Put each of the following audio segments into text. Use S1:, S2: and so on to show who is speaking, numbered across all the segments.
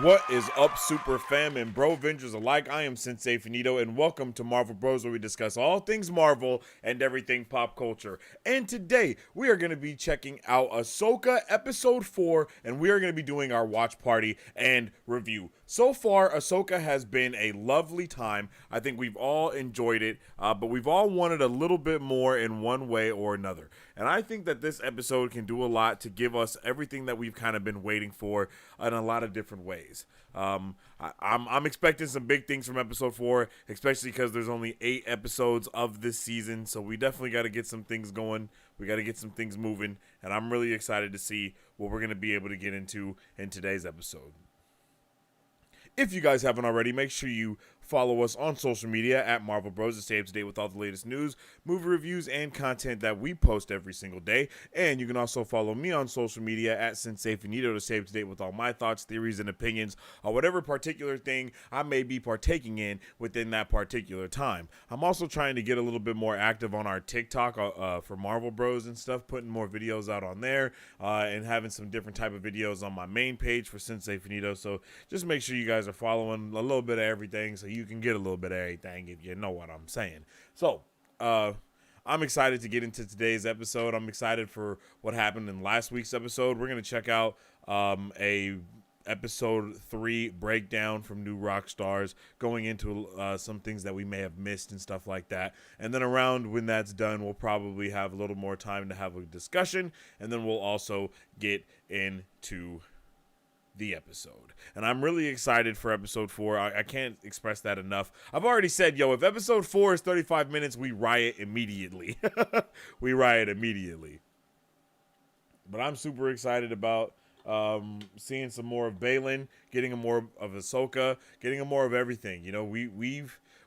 S1: What is up, Super Fam and Brovengers alike? I am Sensei Finito, and welcome to Marvel Bros, where we discuss all things Marvel and everything pop culture. And today, we are going to be checking out Ahsoka Episode 4, and we are going to be doing our watch party and review. So far, Ahsoka has been a lovely time. I think we've all enjoyed it, but we've all wanted a little bit more in one way or another. And I think that this episode can do a lot to give us everything that we've kind of been waiting for in a lot of different ways. I'm expecting some big things from episode 4, especially because there's only 8 episodes of this season, so we definitely got to get some things going. We got to get some things moving, and I'm really excited to see what we're going to be able to get into in today's episode. If you guys haven't already, make sure you follow us on social media at Marvel Bros to stay up to date with all the latest news, movie reviews, and content that we post every single day. And you can also follow me on social media at Sensei Finito to stay up to date with all my thoughts, theories, and opinions on whatever particular thing I may be partaking in within that particular time. I'm also trying to get a little bit more active on our TikTok for Marvel Bros and stuff, putting more videos out on there and having some different type of videos on my main page for Sensei Finito. So just make sure you guys are following a little bit of everything so you can get a little bit of everything, if you know what I'm saying. So I'm excited to get into today's episode. I'm excited for what happened in last week's episode. We're going to check out a episode 3 breakdown from New Rockstars, going into some things that we may have missed and stuff like that. And then around when that's done, we'll probably have a little more time to have a discussion, and then we'll also get into the episode. And I'm really excited for episode 4. I can't express that enough. I've already said, if episode 4 is 35 minutes, we riot immediately. We riot immediately. But I'm super excited about seeing some more of Balin, getting a more of Ahsoka, getting a more of everything.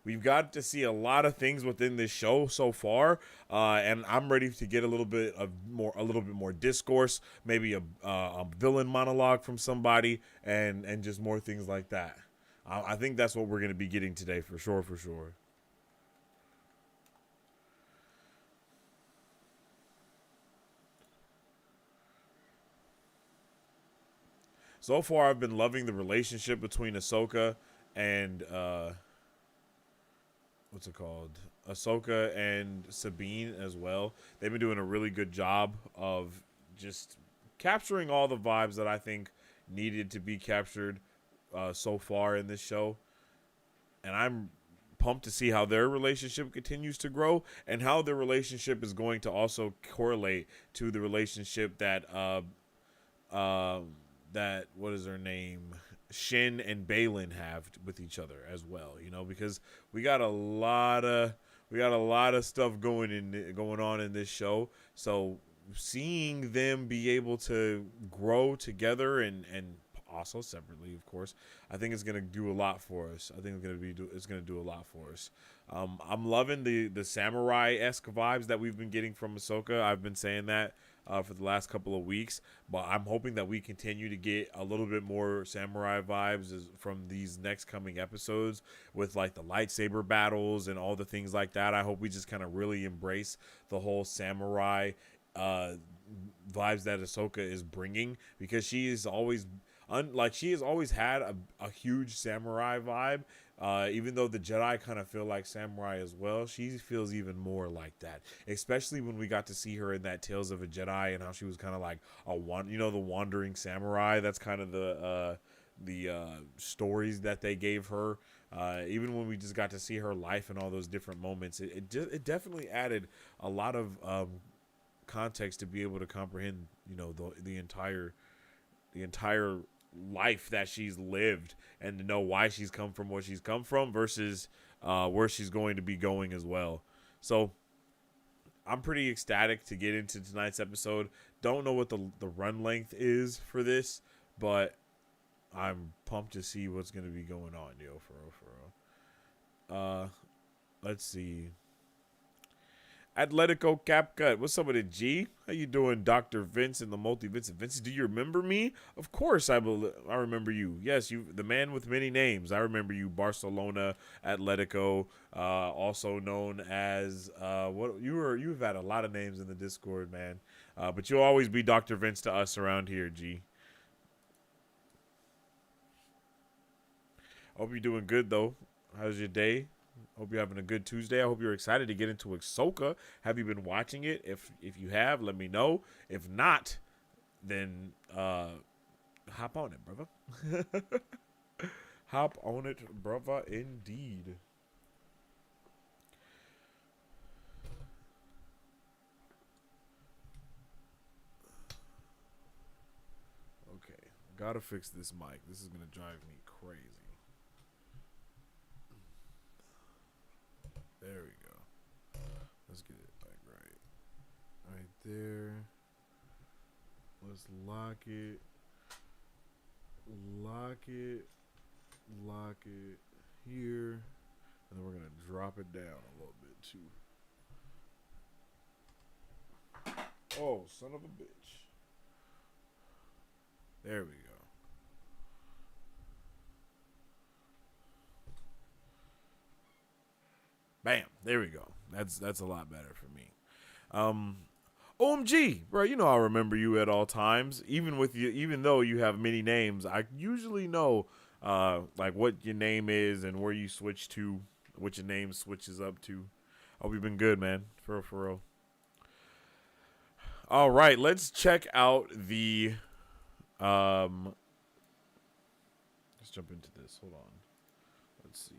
S1: We've got to see a lot of things within this show so far, and I'm ready to get a little bit more discourse, maybe a villain monologue from somebody, and just more things like that. I think that's what we're going to be getting today for sure. So far, I've been loving the relationship between Ahsoka and what's it called? Ahsoka and Sabine as well. They've been doing a really good job of just capturing all the vibes that I think needed to be captured so far in this show. And I'm pumped to see how their relationship continues to grow and how their relationship is going to also correlate to the relationship that that what is her name, Shin and Balin have with each other as well, because we got a lot of stuff going on in this show. So seeing them be able to grow together and also separately, of course, I think it's gonna do a lot for us. I think it's gonna do a lot for us. I'm loving the samurai-esque vibes that we've been getting from Ahsoka. I've been saying that for the last couple of weeks, but I'm hoping that we continue to get a little bit more samurai vibes from these next coming episodes with like the lightsaber battles and all the things like that. I hope we just kind of really embrace the whole samurai vibes that Ahsoka is bringing, because she is always she has always had a huge samurai vibe. Even though the Jedi kind of feel like samurai as well, she feels even more like that. Especially when we got to see her in that Tales of a Jedi and how she was kind of like the wandering samurai. That's kind of the stories that they gave her. Even when we just got to see her life and all those different moments, it definitely added a lot of context to be able to comprehend, the entire life that she's lived, and to know why she's come from where she's come from versus where she's going to be going as well. So I'm pretty ecstatic to get into tonight's episode. Don't know what the run length is for this, but I'm pumped to see what's going to be going on, for real. Let's see. Atletico Capcut. What's up with it, G? How you doing, Dr. Vince and the Multi Vincent Vince? Do you remember me? Of course I remember you. Yes, you, the man with many names. I remember you, Barcelona Atletico, also known as you've had a lot of names in the Discord, man. But you'll always be Dr. Vince to us around here, G. Hope you're doing good though. How's your day? Hope you're having a good Tuesday. I hope you're excited to get into Ahsoka. Have you been watching it? If you have, let me know. If not, then hop on it, brother. Hop on it, brother, indeed. Okay, gotta fix this mic. This is gonna drive me crazy. There we go. Let's get it like right there. Let's lock it, lock it, lock it here, and then we're gonna drop it down a little bit too. Oh, son of a bitch. There we go. Bam. There we go. That's a lot better for me. OMG, bro, you know I remember you at all times. Even with you, even though you have many names, I usually know like what your name is and where you switch to, what your name switches up to. Hope you've been good, man. For real. All right, let's check out the let's jump into this. Hold on. Let's see.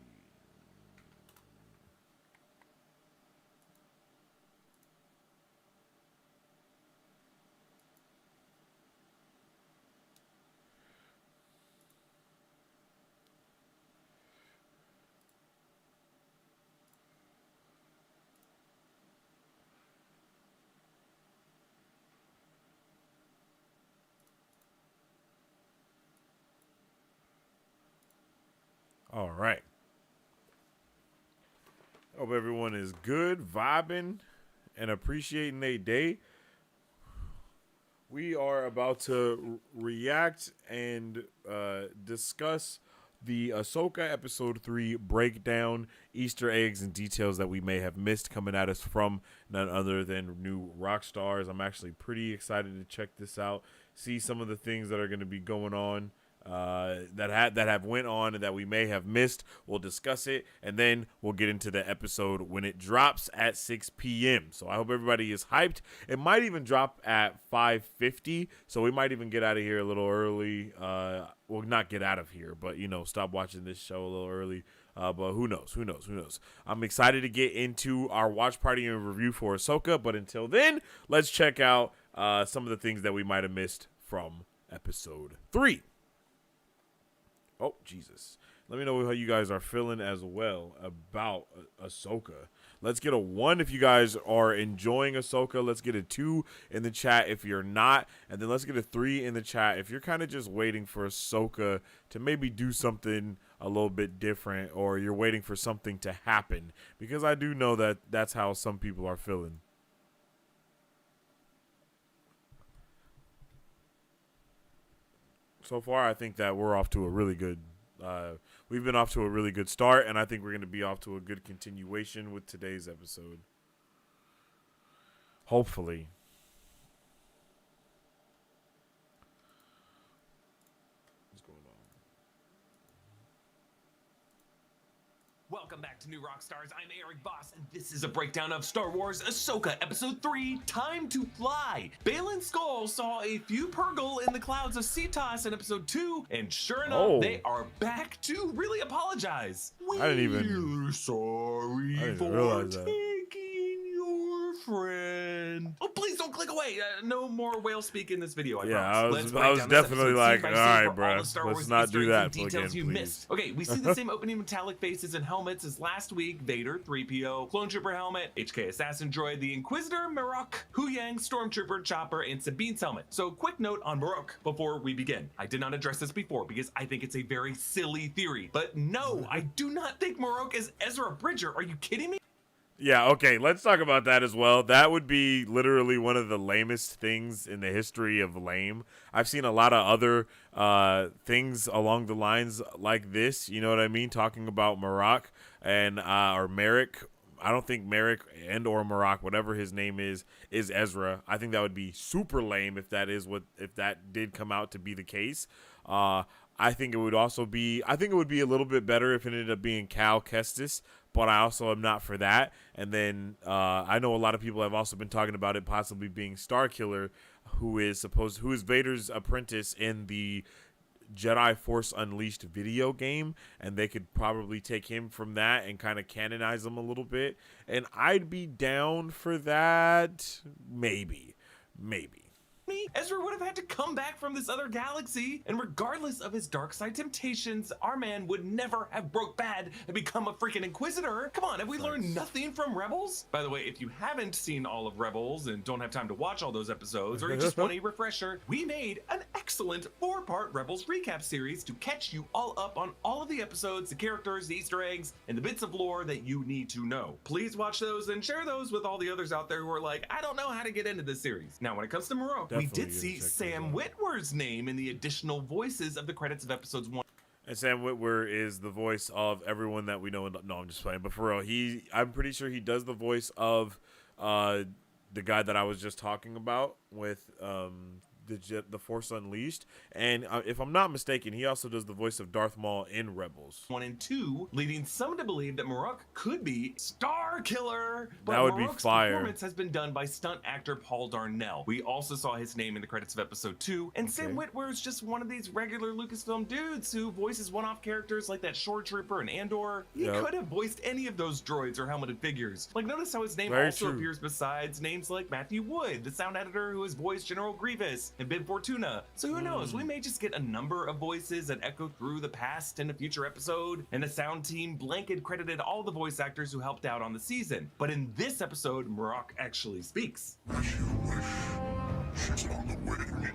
S1: All right. Hope everyone is good, vibing, and appreciating their day. We are about to react and discuss the Ahsoka Episode 3 breakdown, Easter eggs, and details that we may have missed coming at us from none other than new rock stars. I'm actually pretty excited to check this out, see some of the things that are going to be going on. That have went on and that we may have missed. We'll discuss it, and then we'll get into the episode when it drops at 6 p.m. So I hope everybody is hyped. It might even drop at 5:50, so we might even get out of here a little early. Well, not get out of here, but stop watching this show a little early. But who knows? I'm excited to get into our watch party and review for Ahsoka, but until then, let's check out some of the things that we might have missed from episode 3. Oh, Jesus. Let me know how you guys are feeling as well about Ahsoka. Let's get a 1 if you guys are enjoying Ahsoka. Let's get a 2 in the chat if you're not. And then let's get a 3 in the chat if you're kind of just waiting for Ahsoka to maybe do something a little bit different, or you're waiting for something to happen. Because I do know that that's how some people are feeling. So far, I think that we're off to a really good we've been off to a really good start, and I think we're going to be off to a good continuation with today's episode. Hopefully. What's going on?
S2: Welcome back to New Rockstars. I'm Eric Voss, and this is a breakdown of Star Wars Ahsoka Episode 3, Time to Fly. Baylan Skoll saw a few Purgle in the clouds of Cetos in Episode 2, and sure enough, they are back to really apologize.
S1: I didn't even realize that.
S2: Taking your friend. Oh, please don't click away. No more whale speak in this video, I promise.
S1: I was definitely like, all right, bro, let's not do that again,
S2: you
S1: please.
S2: Missed. Okay, we see the same opening metallic faces and helmets as last week: Vader, 3PO, Clone Trooper helmet, HK Assassin droid, the Inquisitor, Marok, Huyang, Stormtrooper, Chopper, and Sabine's helmet. So quick note on Marok before we begin. I did not address this before because I think it's a very silly theory, but no, I do not think Marok is Ezra Bridger. Are you kidding me?
S1: Yeah, okay, let's talk about that as well. That would be literally one of the lamest things in the history of lame. I've seen a lot of other things along the lines like this, you know what I mean? Talking about Marok and or Merrick. I don't think Merrick and or Marok, whatever his name is Ezra. I think that would be super lame if that did come out to be the case. I think it would be a little bit better if it ended up being Cal Kestis, but I also am not for that. And then I know a lot of people have also been talking about it possibly being Starkiller, who is Vader's apprentice in the Jedi Force Unleashed video game, and they could probably take him from that and kind of canonize him a little bit. And I'd be down for that. Maybe.
S2: Ezra would have had to come back from this other galaxy, and regardless of his dark side temptations, our man would never have broke bad and become a freaking Inquisitor. Come on, have we learned nothing from Rebels? By the way, if you haven't seen all of Rebels and don't have time to watch all those episodes, or you just want a refresher, we made an excellent 4-part Rebels recap series to catch you all up on all of the episodes, the characters, the Easter eggs, and the bits of lore that you need to know. Please watch those and share those with all the others out there who are like, I don't know how to get into this series. Now, when it comes to Marok, we did see Sam Witwer's name in the additional voices of the credits of episodes 1.
S1: And Sam Witwer is the voice of everyone that we know. No, I'm just playing. But for real, I'm pretty sure he does the voice of the guy that I was just talking about with the Force Unleashed. And if I'm not mistaken, he also does the voice of Darth Maul in Rebels
S2: 1 and 2, leading some to believe that Marok could be Starkiller. But
S1: that would
S2: Marok's
S1: be fire.
S2: Performance has been done by stunt actor Paul Darnell. We also saw his name in the credits of episode 2, and Sam Witwer is just one of these regular Lucasfilm dudes who voices one-off characters like that Shore Trooper and Andor. He could have voiced any of those droids or helmeted figures. Like, notice how his name also appears besides names like Matthew Wood, the sound editor who has voiced General Grievous, and Bib Fortuna. So who knows? We may just get a number of voices that echo through the past in a future episode, and the sound team blanket credited all the voice actors who helped out on the season. But in this episode, Marok actually speaks.
S3: As you wish. She's on the wing.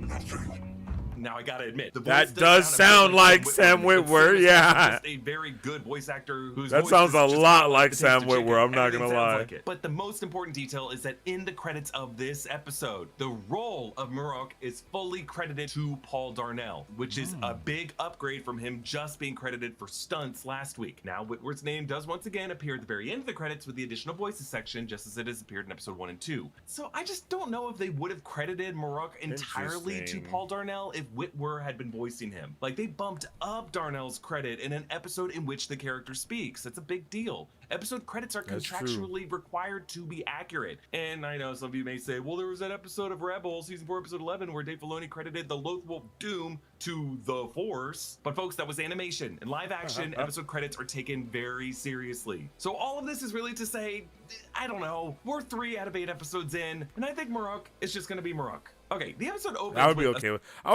S3: Nothing.
S2: Now I gotta admit, the voice
S1: that does sound like Sam Witwer. Yeah,
S2: just a very good voice actor whose
S1: that
S2: voice
S1: sounds a
S2: is just
S1: lot like Sam Witwer. I'm not gonna lie.
S2: Like but the most important detail is that in the credits of this episode, the role of Marok is fully credited to Paul Darnell, which is a big upgrade from him just being credited for stunts last week. Now Witwer's name does once again appear at the very end of the credits with the additional voices section, just as it has appeared in episode 1 and 2. So I just don't know if they would have credited Marok entirely to Paul Darnell if Witwer had been voicing him. Like, they bumped up Darnell's credit in an episode in which the character speaks. That's a big deal. Episode credits are contractually required to be accurate. And I know some of you may say, well, there was that episode of Rebels, season 4, episode 11, where Dave Filoni credited the Lothwolf Doom to the Force. But folks, that was animation. In live action, episode credits are taken very seriously. So all of this is really to say, I don't know, we're 3 out of 8 episodes in, and I think Marok is just gonna be Marok. Okay, the episode opens.
S1: I would be okay with. I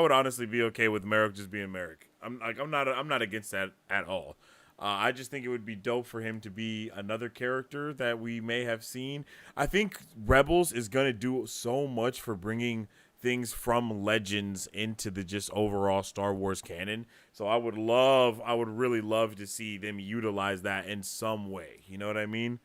S1: would honestly be okay with Marok just being Marok. I'm not against that at all. I just think it would be dope for him to be another character that we may have seen. I think Rebels is gonna do so much for bringing things from Legends into the just overall Star Wars canon. So I would really love to see them utilize that in some way. You know what I mean?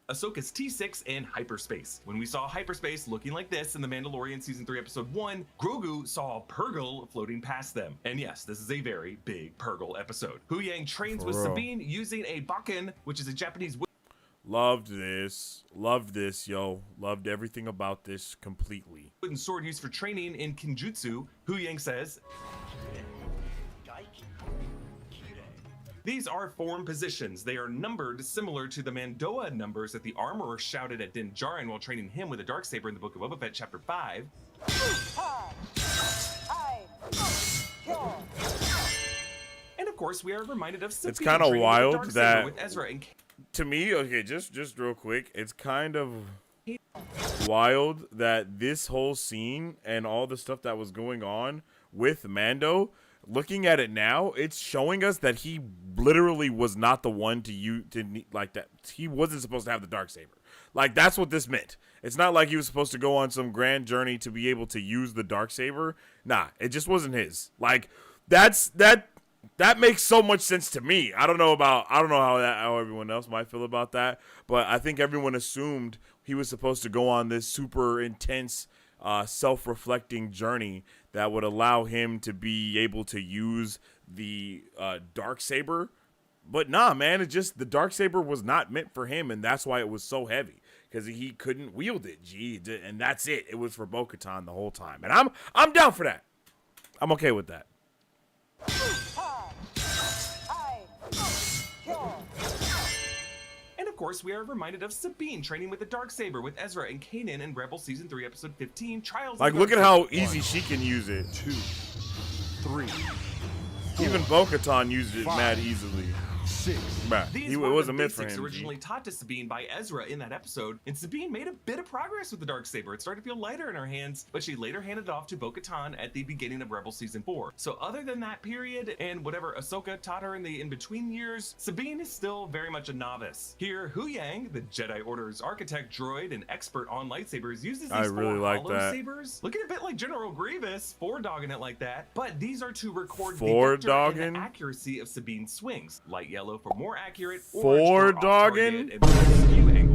S2: Ahsoka's T6 in hyperspace. When we saw hyperspace looking like this in The Mandalorian Season 3 Episode 1, Grogu saw a Purgle floating past them. And yes, this is a very big Purgle episode. Hu Yang trains with Sabine using a Bakken, which is a Japanese...
S1: Loved this, yo. Loved everything about this completely.
S2: ...wooden sword used for training in Kinjutsu. Hu Yang says... These are form positions. They are numbered similar to the Mandoa numbers that the armorer shouted at Din Djarin while training him with a Darksaber in the Book of Boba Fett, Chapter 5. And of course, we are reminded of
S1: it's kind of wild that
S2: with Ezra and...
S1: to me, okay, just real quick, it's kind of wild that this whole scene and all the stuff that was going on with Mando, looking at it now, it's showing us that he literally was not the one to like that. He wasn't supposed to have the Darksaber. Like, that's what this meant. It's not like he was supposed to go on some grand journey to be able to use the Darksaber. Nah, it just wasn't his. Like, that makes so much sense to me. I don't know how everyone else might feel about that, but I think everyone assumed he was supposed to go on this super intense self-reflecting journey that would allow him to be able to use the Darksaber. But nah, man, it's just the Darksaber was not meant for him, and that's why it was so heavy, because he couldn't wield it. And that's it. It was for Bo-Katan the whole time, and I'm down for that. I'm okay with that.
S2: And of course, we are reminded of Sabine training with the Darksaber with Ezra and Kanan in Rebel Season 3, Episode 15, Trials
S1: Like,
S2: of the
S1: look at
S2: Darksaber.
S1: how easy she can use it.
S4: 2, 3,
S1: Even Bo-Katan used it mad easily.
S4: 6.
S1: Bruh,
S2: These
S1: it
S2: were
S1: wasn't
S2: the
S1: meant for
S2: basics
S1: him.
S2: originally
S1: G.
S2: taught to Sabine by Ezra in that episode, and Sabine made a bit of progress with the Darksaber. It started to feel lighter in her hands, but she later handed it off to Bo-Katan at the beginning of Rebel Season 4. So other than that period, and whatever Ahsoka taught her in the in-between years, Sabine is still very much a novice. Here, Huyang, the Jedi Order's architect droid and expert on lightsabers, uses
S1: I
S2: these
S1: really
S2: four
S1: like
S2: hollow
S1: that.
S2: sabers, looking a bit like General Grievous, four-dogging it like that, but these are to record the
S1: Four-dogging?
S2: vector and the accuracy of Sabine's swings. Light yellow for more accurate,
S1: Four-dogging?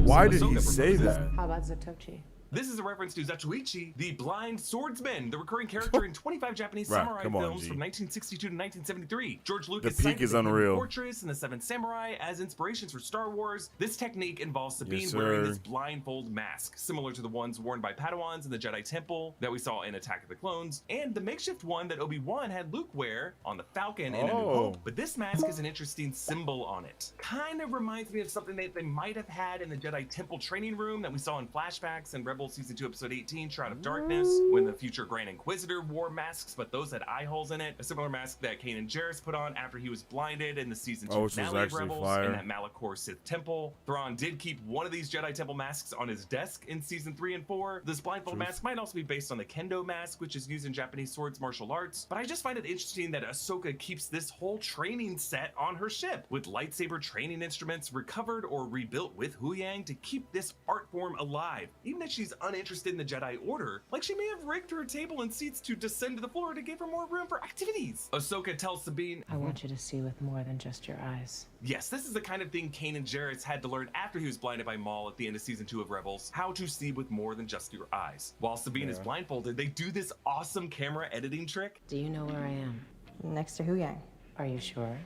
S1: Why did he say that?
S5: How about Zatoichi?
S2: This is a reference to Zatoichi, the blind swordsman, the recurring character in 25 Japanese
S1: Right,
S2: samurai
S1: come on,
S2: films
S1: G.
S2: from 1962 to 1973. George Lucas
S1: peak
S2: cited
S1: is
S2: the Hidden
S1: unreal.
S2: Fortress and the Seven Samurai as inspirations for Star Wars. This technique involves Sabine
S1: Yes,
S2: wearing
S1: sir.
S2: this blindfold mask, similar to the ones worn by Padawans in the Jedi Temple that we saw in Attack of the Clones, and the makeshift one that Obi-Wan had Luke wear on the Falcon in A New
S1: Oh.
S2: Hope. But this mask has an interesting symbol on it. Kind of reminds me of something that they might have had in the Jedi Temple training room that we saw in flashbacks in Rebel Season 2, Episode 18, Shroud of Darkness, when the future Grand Inquisitor wore masks, but those had eye holes in it. A similar mask that Kanan Jarrus put on after he was blinded in the Season 2
S1: which was
S2: finale of
S1: actually
S2: Rebels
S1: fire.
S2: in that Malachor Sith Temple. Thrawn did keep one of these Jedi Temple masks on his desk in Season 3 and 4. This blindfold mask might also be based on the Kendo mask, which is used in Japanese swords martial arts, but I just find it interesting that Ahsoka keeps this whole training set on her ship, with lightsaber training instruments recovered or rebuilt with Huyang to keep this art form alive. Even if she's uninterested in the Jedi Order, like she may have rigged her table and seats to descend to the floor to give her more room for activities. Ahsoka tells Sabine,
S5: I want you to see with more than just your eyes.
S2: yes, this is the kind of thing Kanan Jarrus had to learn after he was blinded by Maul at the end of Season 2 of Rebels, how to see with more than just your eyes. While Sabine is blindfolded, they do this awesome camera editing trick.
S5: Do you know where I am?
S6: Next to Huyang.
S5: Are you sure?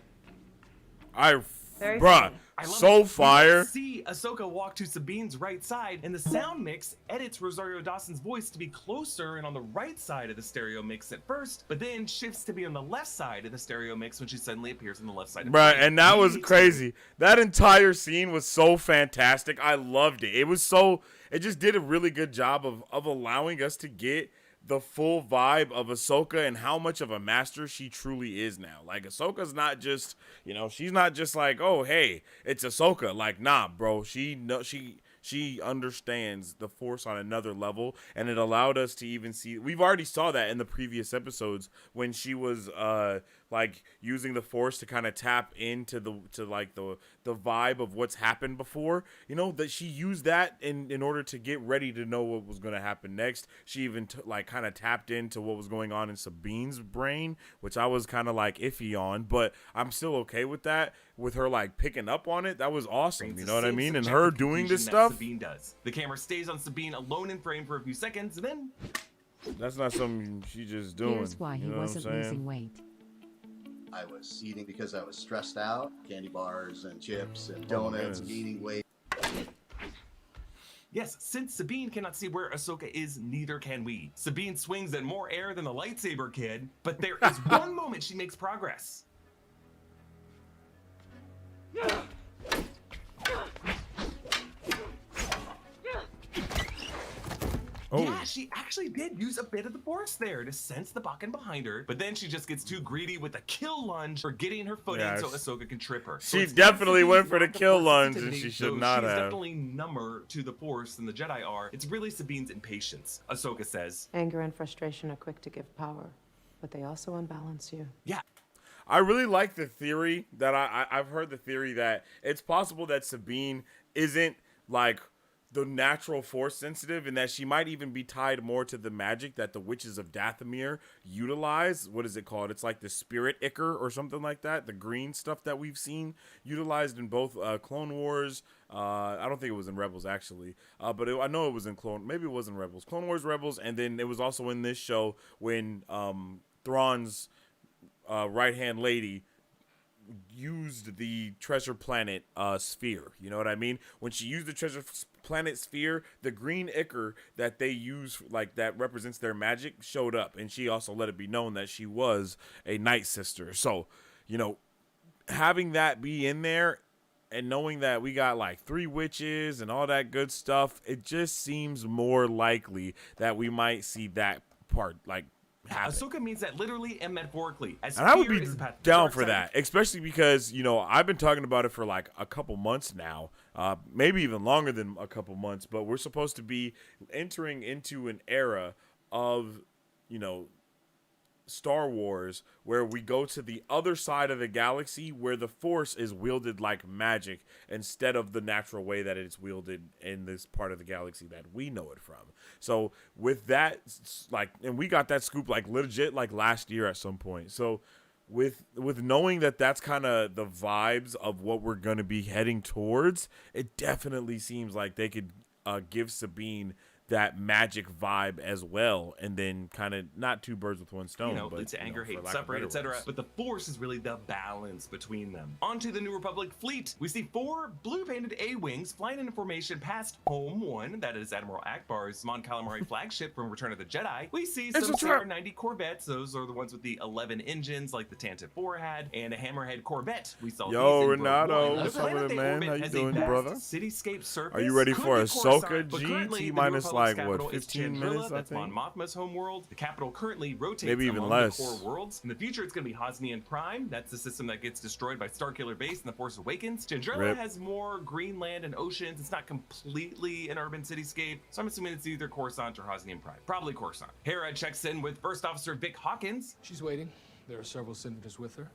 S6: Very
S1: Bruh,
S6: funny.
S2: I love
S1: so
S2: it.
S1: fire.
S2: We see Ahsoka walk to Sabine's right side, and the sound mix edits Rosario Dawson's voice to be closer and on the right side of the stereo mix at first, but then shifts to be on the left side of the stereo mix when she suddenly appears on the left side of the
S1: Bruh,
S2: screen.
S1: and that was
S2: We-
S1: crazy. That entire scene was so fantastic. I loved it. It just did a really good job of allowing us to get the full vibe of Ahsoka and how much of a master she truly is now. Like, Ahsoka's not just, she's not just like, oh, hey, it's Ahsoka. Like, nah, bro. She understands the Force on another level, and it allowed us to even see. We've already saw that in the previous episodes when she was like using the Force to kind of tap into the vibe of what's happened before. That she used that in order to get ready to know what was going to happen next. She even kind of tapped into what was going on in Sabine's brain, which I was kind of like iffy on, but I'm still okay with that. With her like picking up on it, that was awesome.
S2: brings
S1: You
S2: the
S1: know what I
S2: same
S1: mean? And
S2: subjective
S1: her doing this
S2: confusion that
S1: stuff.
S2: Sabine does. The camera stays on Sabine alone in frame for a few seconds, and then
S1: That's not something she just doing.
S7: Here's why he
S1: you know
S7: wasn't
S1: what I'm saying?
S7: losing weight.
S8: I was eating because I was stressed out, candy bars and chips and
S1: Oh,
S8: donuts,
S1: man.
S8: gaining weight.
S2: yes, since Sabine cannot see where Ahsoka is, neither can we. Sabine swings at more air than the lightsaber kid, but there is one moment she makes progress.
S1: Oh,
S2: Yeah, she actually did use a bit of the Force there to sense the Bakken behind her, but then she just gets too greedy with a kill lunge for getting her foot in so
S1: Yes.
S2: Ahsoka can trip her.
S1: She
S2: it's not
S1: definitely
S2: Sabine's
S1: went for the
S2: lack of
S1: kill
S2: Force
S1: lunge, and
S2: sensitivity,
S1: she should
S2: though
S1: not
S2: she's
S1: have.
S2: definitely number to the Force than the Jedi are. It's really Sabine's impatience. Ahsoka says,
S5: Anger and frustration are quick to give power, but they also unbalance you.
S2: yeah,
S1: I really like the theory that I've heard the theory that it's possible that Sabine isn't like the natural Force sensitive, and that she might even be tied more to the magic that the witches of Dathomir utilize. What is it called? It's like the spirit ichor or something like that. The green stuff that we've seen utilized in both Clone Wars. I don't think it was in Rebels actually, but I know it was in Maybe it was in Rebels, Clone Wars, Rebels, and then it was also in this show when Thrawn's right-hand lady used the treasure planet sphere. You know what I mean? When she used the treasure planet sphere, the green ichor that they use, like that represents their magic, showed up, and she also let it be known that she was a Night Sister. So, you know, having that be in there and knowing that we got like 3 witches and all that good stuff, it just seems more likely that we might see that part like happen.
S2: Ahsoka means that literally and metaphorically. As
S1: And I would
S2: fear
S1: be
S2: is the path to the
S1: down
S2: dark
S1: for
S2: side.
S1: that, especially because, you know, I've been talking about it for like a couple months now, maybe even longer than a couple months, but we're supposed to be entering into an era of, you know, Star Wars where we go to the other side of the galaxy where the Force is wielded like magic instead of the natural way that it's wielded in this part of the galaxy that we know it from. So with that, like, and we got that scoop like legit like last year at some point. So with knowing that that's kind of the vibes of what we're going to be heading towards, it definitely seems like they could give Sabine that magic vibe as well, and then kind of not 2 birds with 1 stone,
S2: You know,
S1: but
S2: leads to anger,
S1: for
S2: hate,
S1: lack of
S2: suffering,
S1: better
S2: etc.
S1: words.
S2: But the Force is really the balance between them. Onto the New Republic fleet. We see 4 blue-painted A-wings flying into formation past Home 1, that is Admiral Akbar's Mon Calamari flagship from Return of the Jedi. We see
S1: It's
S2: some
S1: a trap.
S2: CR-90 Corvettes. Those are the ones with the 11 engines, like the Tantive 4 had, and a Hammerhead Corvette. We saw
S1: Yo,
S2: these in
S1: Renato,
S2: Rogue One.
S1: what's
S2: The
S1: up
S2: planet
S1: with it,
S2: they
S1: man?
S2: orbit
S1: How you
S2: has
S1: doing,
S2: a vast
S1: brother?
S2: cityscape surface.
S1: Are you ready
S2: Could
S1: for
S2: be
S1: Ahsoka
S2: Coruscant, but
S1: G?
S2: currently
S1: T
S2: the New
S1: minus
S2: Republic's
S1: like what,
S2: capital is
S1: 15
S2: Chandrila,
S1: minutes, I
S2: that's Mon
S1: think?
S2: Mothma's homeworld. The capital currently rotates
S1: Maybe even
S2: among
S1: less.
S2: the core worlds. In the future, it's going to be Hosnian Prime. That's the system that gets destroyed by Starkiller Base in The Force Awakens. Chandrila
S1: Rip.
S2: has more green land and oceans. It's not completely an urban cityscape, so I'm assuming it's either Coruscant or Hosnian Prime. Probably Coruscant. Hera checks in with First Officer Vic Hawkins.
S6: She's waiting. There are several senators with her.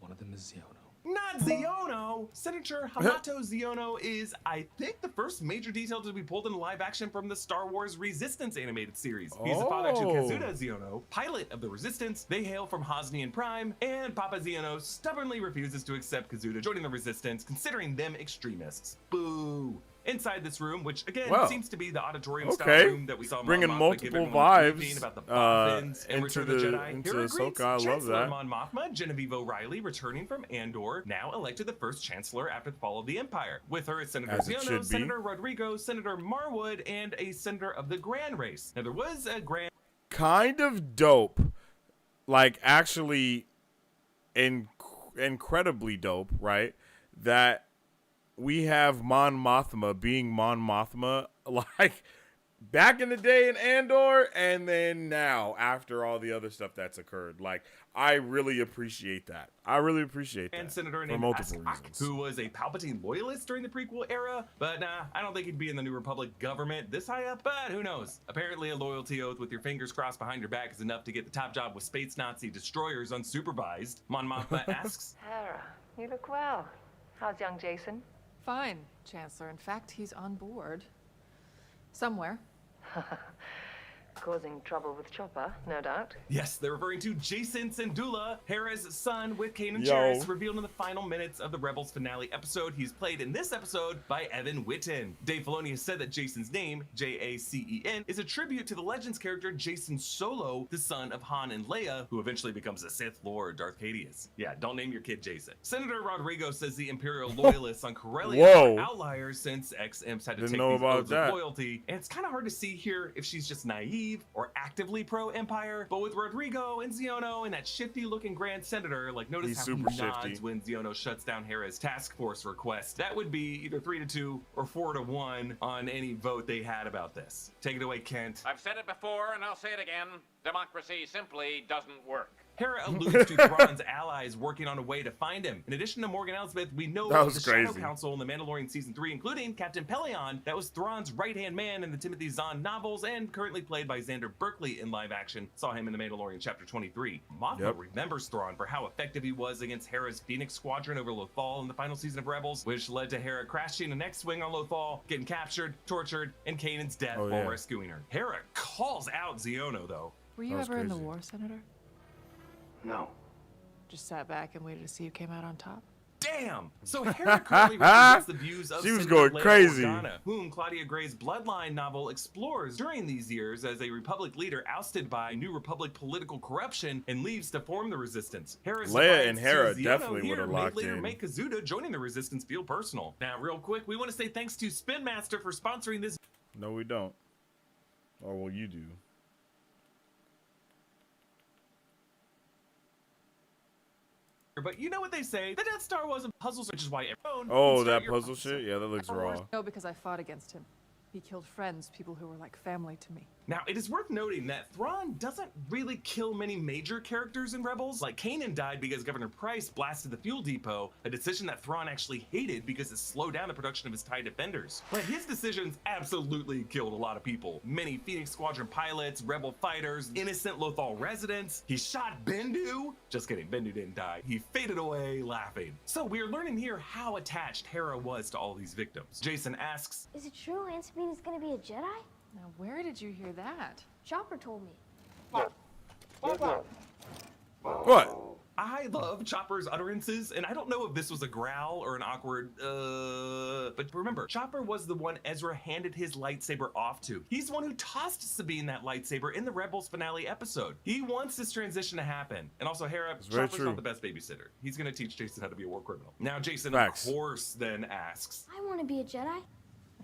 S6: One of them is Ziono.
S2: Not Ziono! Senator Hamato Ziono is, I think, the first major detail to be pulled in live action from the Star Wars Resistance animated series. He's the father to
S1: Oh.
S2: Kazuda Ziono, pilot of the Resistance. They hail from Hosnian Prime, and Papa Ziono stubbornly refuses to accept Kazuda joining the Resistance, considering them extremists. Boo! Inside this room, which again
S1: Well,
S2: seems to be the auditorium
S1: okay.
S2: style room that we saw
S1: Bringing
S2: Mon Mothma
S1: multiple
S2: give everyone a briefing
S1: vibes,
S2: about the Boffins and
S1: into
S2: Return of the Jedi.
S1: into
S2: Hera
S1: Ahsoka.
S2: greets
S1: I love
S2: Chancellor
S1: that.
S2: Mon Mothma, Genevieve O'Reilly, returning from Andor, now elected the first Chancellor after the fall of the Empire. With her is Senator
S1: As it should
S2: Ziono,
S1: be.
S2: Senator Rodrigo, Senator Marwood, and a senator of the Grand Race. Now there was a Grand
S1: Kind of dope, like actually incredibly dope, right? That we have Mon Mothma being Mon Mothma, like back in the day in Andor, and then now after all the other stuff that's occurred. Like, I really appreciate that. I really appreciate that.
S2: and senator
S1: for
S2: named
S1: multiple
S2: Askok,
S1: reasons.
S2: who was a Palpatine loyalist during the prequel era, but nah, I don't think he'd be in the New Republic government this high up, but who knows? Apparently a loyalty oath with your fingers crossed behind your back is enough to get the top job with space Nazi destroyers unsupervised. Mon Mothma asks,
S5: Hera, you look well. How's young Jason?
S7: Fine, Chancellor. In fact, he's on board. Somewhere.
S5: Causing trouble with Chopper, no doubt.
S2: yes, they're referring to Jason Syndulla, Hera's son with Kanan
S1: Yo.
S2: Jarrus, revealed in the final minutes of the Rebels finale episode. He's played in this episode by Evan Witten. Dave Filoni has said that Jason's name, Jacen, is a tribute to the Legends character Jason Solo, the son of Han and Leia, who eventually becomes a Sith Lord, Darth Caedus. Yeah, don't name your kid Jason. Senator Rodrigo says the Imperial loyalists on Corellia
S1: Whoa.
S2: are outliers since ex-imps had to
S1: Didn't
S2: take
S1: know
S2: these
S1: about
S2: oaths
S1: that.
S2: of loyalty, and it's kind of hard to see here if she's just naive or actively pro-Empire, but with Rodrigo and Ziono and that shifty-looking Grand Senator, like notice
S1: He's
S2: how
S1: super
S2: he nods
S1: shifty.
S2: when Ziono shuts down Hera's task force request. That would be either 3-2 or 4-1 on any vote they had about this. Take it away, Kent.
S9: I've said it before and I'll say it again. Democracy simply doesn't work.
S2: Hera alludes to Thrawn's allies working on a way to find him. In addition to Morgan Elsbeth, we know
S1: That
S2: of
S1: was
S2: the Shadow
S1: crazy.
S2: Council in The Mandalorian Season 3, including Captain Pelion, that was Thrawn's right-hand man in the Timothy Zahn novels and currently played by Xander Berkeley in live action. Saw him in The Mandalorian Chapter 23. Mothma
S1: Yep.
S2: remembers Thrawn for how effective he was against Hera's Phoenix Squadron over Lothal in the final season of Rebels, which led to Hera crashing an X-Wing on Lothal, getting captured, tortured, and Kanan's death
S1: Oh,
S2: while
S1: yeah.
S2: rescuing her. Hera calls out Ziono, though.
S7: Were you
S1: That was
S7: ever in the
S1: crazy.
S7: war, Senator?
S6: No.
S7: Just sat back and waited to see who came out on top?
S2: Damn! So Hera currently represents the views of
S1: She was
S2: Senator
S1: going
S2: Leia
S1: crazy.
S2: Organa, whom Claudia Gray's Bloodline novel explores during these years as a Republic leader ousted by New Republic political corruption and leaves to form the Resistance. Hera's
S1: Leia and
S2: alliance to
S1: Hera
S2: Xiono
S1: definitely
S2: here
S1: would've
S2: may
S1: locked
S2: later
S1: in.
S2: make Kazuda joining the Resistance feel personal. Now, real quick, we want to say thanks to Spin Master for sponsoring this.
S1: No, we don't. Or well, you do.
S2: But you know what they say, the Death Star wasn't puzzles, which is why everyone
S1: Oh,
S2: can start
S1: that
S2: your
S1: puzzle shit? Yeah, that looks raw.
S7: No, because I fought against him. He killed friends, people who were like family to me.
S2: Now, it is worth noting that Thrawn doesn't really kill many major characters in Rebels. Like, Kanan died because Governor Price blasted the fuel depot, a decision that Thrawn actually hated because it slowed down the production of his TIE Defenders. But his decisions absolutely killed a lot of people. Many Phoenix Squadron pilots, Rebel fighters, innocent Lothal residents. He shot Bendu. Just kidding, Bendu didn't die. He faded away laughing. So we're learning here how attached Hera was to all these victims. Jason asks,
S10: Is it true Aunt Sabine is gonna be a Jedi?
S7: Now, where did you hear that?
S10: Chopper told me.
S1: What?
S2: I love Chopper's utterances, and I don't know if this was a growl or an awkward, but remember, Chopper was the one Ezra handed his lightsaber off to. He's the one who tossed Sabine that lightsaber in the Rebels finale episode. He wants this transition to happen. And also, Hera,
S1: very
S2: Chopper's
S1: true.
S2: not the best babysitter. He's gonna teach Jason how to be a war criminal. Now, Jason,
S1: Facts.
S2: of course, then asks,
S10: I want to be a Jedi.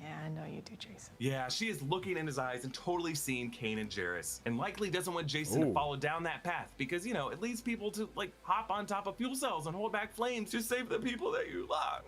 S7: Yeah, I know you do, Jason.
S2: yeah, she is looking in his eyes and totally seeing Kanan Jarrus, and likely doesn't want Jason to
S1: Ooh.
S2: follow down that path because, you know, it leads people to, like, hop on top of fuel cells and hold back flames to save the people that you love.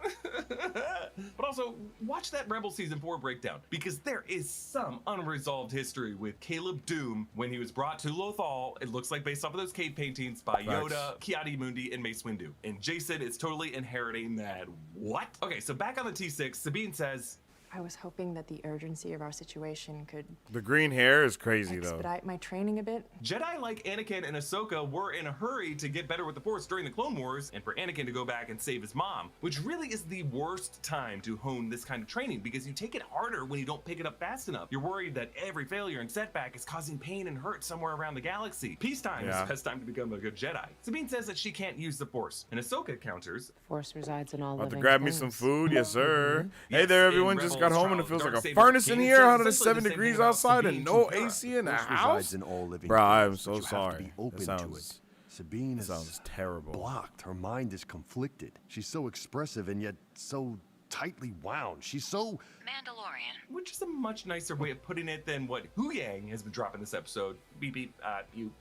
S2: But also, watch that Rebel Season 4 breakdown because there is some unresolved history with Caleb Doom when he was brought to Lothal. It looks like based off of those cave paintings by Yoda, Ki-Adi-Mundi, and Mace Windu. And Jason is totally inheriting that. What? Okay, so back on the T6, Sabine says,
S5: I was hoping that the urgency of our situation could
S1: The green hair is crazy, though.
S5: expedite my training a bit.
S2: Jedi like Anakin and Ahsoka were in a hurry to get better with the Force during the Clone Wars and for Anakin to go back and save his mom, which really is the worst time to hone this kind of training because you take it harder when you don't pick it up fast enough. You're worried that every failure and setback is causing pain and hurt somewhere around the galaxy. Peacetime is
S1: Yeah.
S2: the best time to become a good Jedi. Sabine says that she can't use the Force, and Ahsoka counters,
S5: Force resides in all
S1: About to
S5: living
S1: grab me
S5: things.
S1: some food, yes sir. Hey
S2: Yes,
S1: there,
S2: in
S1: everyone. Just got
S2: Rebels,
S1: home and it
S2: Charles
S1: feels like a
S2: Darksaber
S1: furnace in
S2: Kanan
S1: here.
S2: says
S1: 107
S2: essentially the same
S1: degrees
S2: thing about
S1: outside and
S2: Sabine
S1: no
S2: to Hera.
S1: AC in the
S4: Force
S1: house.
S4: resides in all living
S1: Bruh, I'm
S4: things,
S1: so
S4: but you have to
S1: sorry.
S4: be open
S1: That
S4: to
S1: sounds
S4: it. Sabine is
S1: sounds terrible.
S4: blocked. Her mind is conflicted. She's so expressive and yet so tightly wound. She's so
S11: Mandalorian.
S2: which is a much nicer way of putting it than what Hu Yang has been dropping this episode. Beep beep,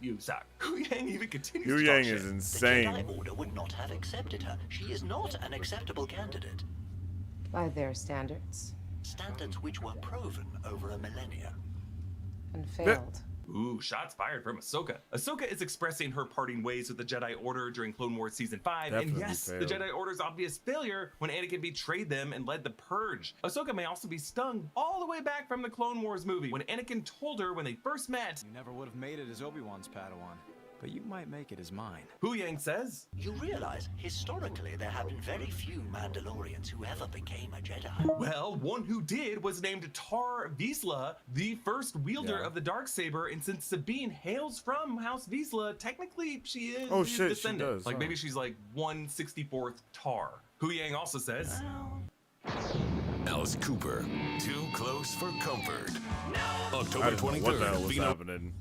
S2: you suck. Hu Yang even continues
S1: Hu
S2: to talk
S1: Yang
S2: shit.
S1: is
S11: The
S1: insane.
S11: Jedi Order would not have accepted her. She is not an acceptable candidate.
S5: By their standards.
S11: Standards which were proven over a millennia.
S5: And failed.
S2: Ooh, shots fired from Ahsoka. Ahsoka is expressing her parting ways with the Jedi Order during Clone Wars Season 5,
S1: Definitely
S2: and yes,
S1: failed.
S2: the Jedi Order's obvious failure when Anakin betrayed them and led the Purge. Ahsoka may also be stung all the way back from the Clone Wars movie when Anakin told her when they first met,
S6: You never would have made it as Obi-Wan's Padawan, but you might make it as mine.
S2: Hu Yang says,
S11: You realize, historically, there have been very few Mandalorians who ever became a Jedi.
S2: well, one who did was named Tar Vizsla, the first wielder
S1: Yeah.
S2: of the Darksaber, and since Sabine hails from House Vizsla, technically she is
S1: Oh,
S2: his
S1: shit, she
S2: descendant.
S1: does,
S2: Like
S1: huh.
S2: maybe she's like 1/64th Tar. Hu Yang also says,
S3: Alice Cooper, Too Close for Comfort.
S1: I
S3: October
S1: didn't know what the hell was
S3: 23rd,
S1: happening.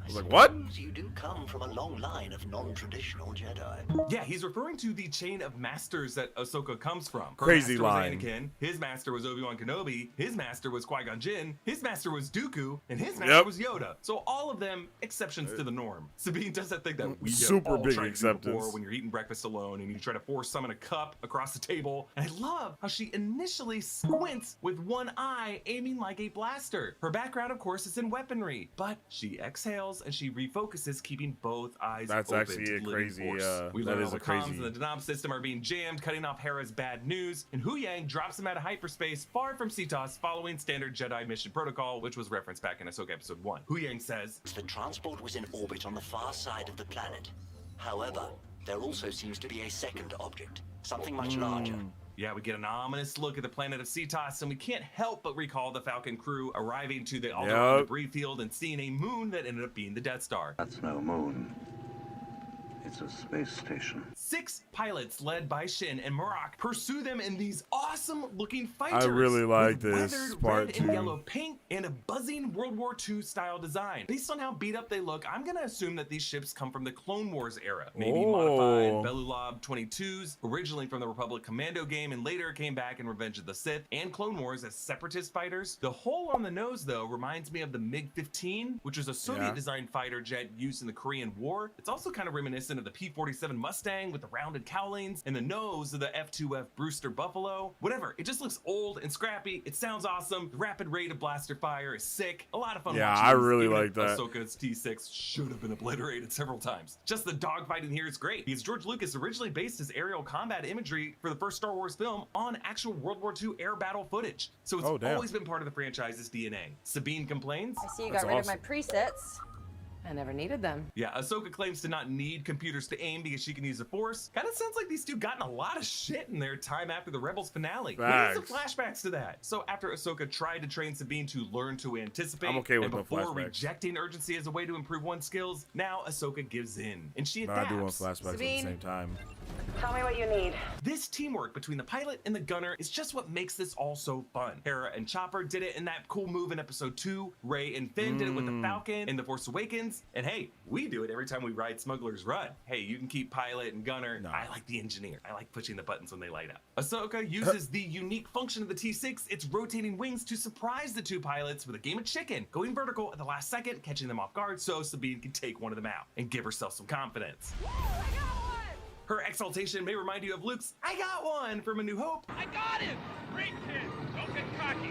S11: I
S1: was like, what?
S11: suppose you do come from a long line of non-traditional Jedi.
S2: yeah, he's referring to the chain of masters that Ahsoka comes from. Her
S1: Crazy
S2: master
S1: line.
S2: was Anakin, his master was Obi-Wan Kenobi, his master was Qui-Gon Jinn, his master was Dooku, and his master
S1: Yep.
S2: was Yoda. So all of them exceptions to the norm. Sabine does that thing that we have
S1: Super
S2: all
S1: big
S2: tried to do
S1: acceptance.
S2: before when you're eating breakfast alone and you try to force summon a cup across the table. And I love how she initially squints with one eye aiming like a blaster. Her background, of course, is in weaponry, but she exhales and she refocuses, keeping both eyes
S1: That's
S2: open
S1: actually
S2: to
S1: a
S2: the living
S1: crazy,
S2: force. We
S1: that
S2: learn
S1: is
S2: all the
S1: a
S2: comms
S1: crazy-
S2: and the Denom system are being jammed, cutting off Hera's bad news, and Hu Yang drops him out of hyperspace far from Cetos following standard Jedi mission protocol, which was referenced back in Ahsoka Episode 1. Hu Yang says,
S11: The transport was in orbit on the far side of the planet. However, there also seems to be a second object, something much larger.
S2: yeah, we get an ominous look at the planet of Cetos, and we can't help but recall the Falcon crew arriving to the Alderaan
S1: Yup.
S2: debris field and seeing a moon that ended up being the Death Star.
S3: That's no moon. It's a space station.
S2: 6 pilots led by Shin and Marok pursue them in these awesome-looking fighters.
S1: I really like
S2: with
S1: this
S2: weathered
S1: part
S2: red
S1: too.
S2: and yellow paint and a buzzing World War II style design. Based on how beat up they look, I'm gonna assume that these ships come from the Clone Wars era. Maybe modified Belulab 22s, originally from the Republic Commando game, and later came back in Revenge of the Sith and Clone Wars as separatist fighters. The hole on the nose, though, reminds me of the MiG-15, which was a Soviet-designed fighter jet used in the Korean War. It's also kind of reminiscent of the P-47 Mustang with the rounded cowlings and the nose of the F-2F Brewster Buffalo. Whatever, it just looks old and scrappy. It sounds awesome. The rapid rate of blaster fire is sick. A lot of fun watching
S1: I
S2: these,
S1: really
S2: even
S1: like
S2: if
S1: that.
S2: Ahsoka's T6 should have been obliterated several times. Just the dogfighting here is great because George Lucas originally based his aerial combat imagery for the first Star Wars film on actual World War II air battle footage. So it's always been part of the franchise's DNA. Sabine complains.
S5: I see you got rid of my presets. I never needed them.
S2: Yeah, Ahsoka claims to not need computers to aim because she can use the Force. Kind of sounds like these two got in a lot of shit in their time after the Rebels finale. We need some flashbacks to that. So after Ahsoka tried to train Sabine to learn to anticipate,
S1: I'm okay with
S2: and
S1: no
S2: before
S1: flashbacks.
S2: rejecting urgency as a way to improve one's skills, now Ahsoka gives in, and she adapts.
S1: I do want flashbacks at the same time.
S5: Tell me what you need.
S2: This teamwork between the pilot and the gunner is just what makes this all so fun. Hera and Chopper did it in that cool move in episode 2. Rey and Finn did it with the Falcon in The Force Awakens. And hey, we do it every time we ride Smuggler's Run. Hey, you can keep pilot and gunner. I like the engineer. I like pushing the buttons when they light up. Ahsoka uses the unique function of the T6, its rotating wings, to surprise the two pilots with a game of chicken, going vertical at the last second, catching them off guard so Sabine can take one of them out and give herself some confidence. Her exaltation may remind you of Luke's "I got one" from A New Hope.
S12: I got him! Great kid! Don't get cocky!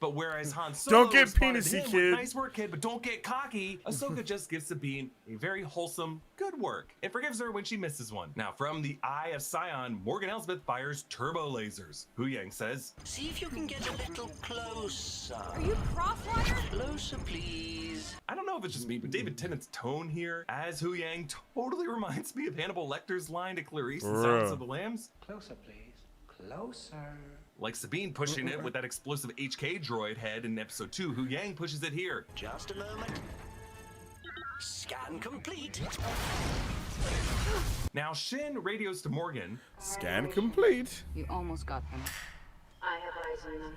S2: But whereas Han Solo
S1: Don't get
S2: responded
S1: penisy,
S2: to him
S1: kid.
S2: with "Nice work, kid, but don't get cocky," Ahsoka just gives Sabine a very wholesome "good work" and forgives her when she misses one. Now, from the Eye of Sion, Morgan Elsbeth fires turbo lasers. Hu Yang says,
S11: See if you can get a little closer.
S7: Are you crosswired?
S11: Closer, please.
S2: I don't know if it's just me, but David Tennant's tone here as Hu Yang totally reminds me of Hannibal Lecter's line to Clarice in Silence of the Lambs.
S6: Closer, please. Closer.
S2: Like Sabine pushing it with that explosive HK droid head in episode 2, Hu Yang pushes it here.
S11: Just a moment. Scan complete.
S2: Now Shin radios to Morgan.
S1: Scan complete.
S5: You almost got them. I have eyes on them.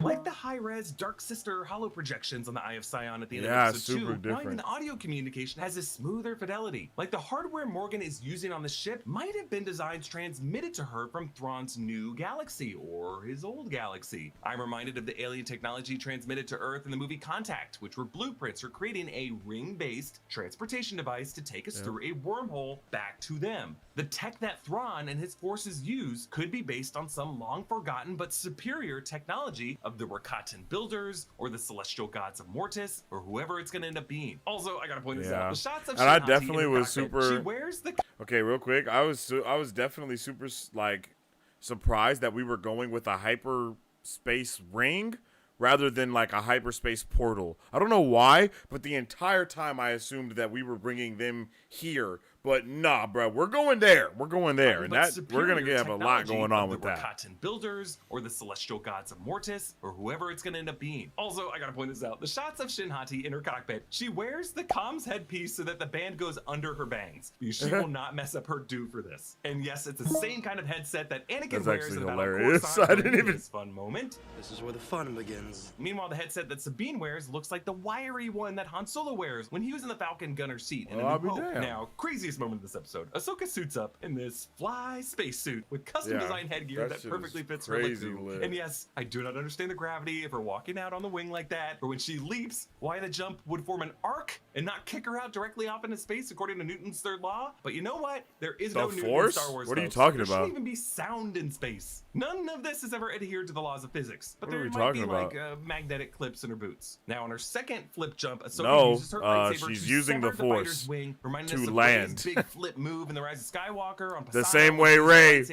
S2: Like the high-res Dark Sister holo projections on the Eye of Sion at the end
S1: Yeah,
S2: of episode 2,
S1: super
S2: now even
S1: different.
S2: the audio communication has a smoother fidelity. Like the hardware Morgan is using on the ship might have been designs transmitted to her from Thrawn's new galaxy or his old galaxy. I'm reminded of the alien technology transmitted to Earth in the movie Contact, which were blueprints for creating a ring-based transportation device to take us through a wormhole back to them. The tech that Thrawn and his forces use could be based on some long-forgotten but superior technology of the Rakatan Builders or the Celestial Gods of Mortis or whoever it's going to end up being. Also, I gotta point this out. The shots of
S1: And I
S2: Shin Hati
S1: definitely
S2: in the
S1: was
S2: cockpit,
S1: super.
S2: She wears the
S1: Okay, real quick. I was definitely super like surprised that we were going with a hyperspace ring rather than like a hyperspace portal. I don't know why, but the entire time I assumed that we were bringing them here. But nah, bro, we're going there. We're going there, and that we're gonna have a lot going on with that.
S2: Rakatan Builders or the Celestial Gods of Mortis or whoever it's gonna end up being. Also, I gotta point this out: the shots of Shin Hati in her cockpit, she wears the comms headpiece so that the band goes under her bangs because she will not mess up her do for this. And yes, it's the same kind of headset that Anakin wears in the Battle of Coruscant.
S1: I didn't even.
S2: This fun moment.
S4: This is where the fun begins.
S2: Meanwhile, the headset that Sabine wears looks like the wiry one that Han Solo wears when he was in the Falcon gunner seat in A New Hope. Now, craziest moment of this episode: Ahsoka suits up in this fly spacesuit with custom designed headgear that perfectly fits her look too. And yes, I do not understand the gravity of her walking out on the wing like that, or when she leaps, why the jump would form an arc and not kick her out directly off into space according to Newton's third law. But you know what? There is no Newton in Star Wars.
S1: What are you talking about?
S2: There shouldn't even be sound in space. None of this has ever adhered to the laws of physics. But there might be like magnetic clips in her boots. Now on her second flip jump, Ahsoka uses her lightsaber
S1: she's
S2: to
S1: using
S2: sever
S1: the Force
S2: fighter's wing, reminding
S1: to
S2: us of
S1: land.
S2: Rey's big flip move in The Rise of Skywalker on
S1: The
S2: Poseidon,
S1: same way Rey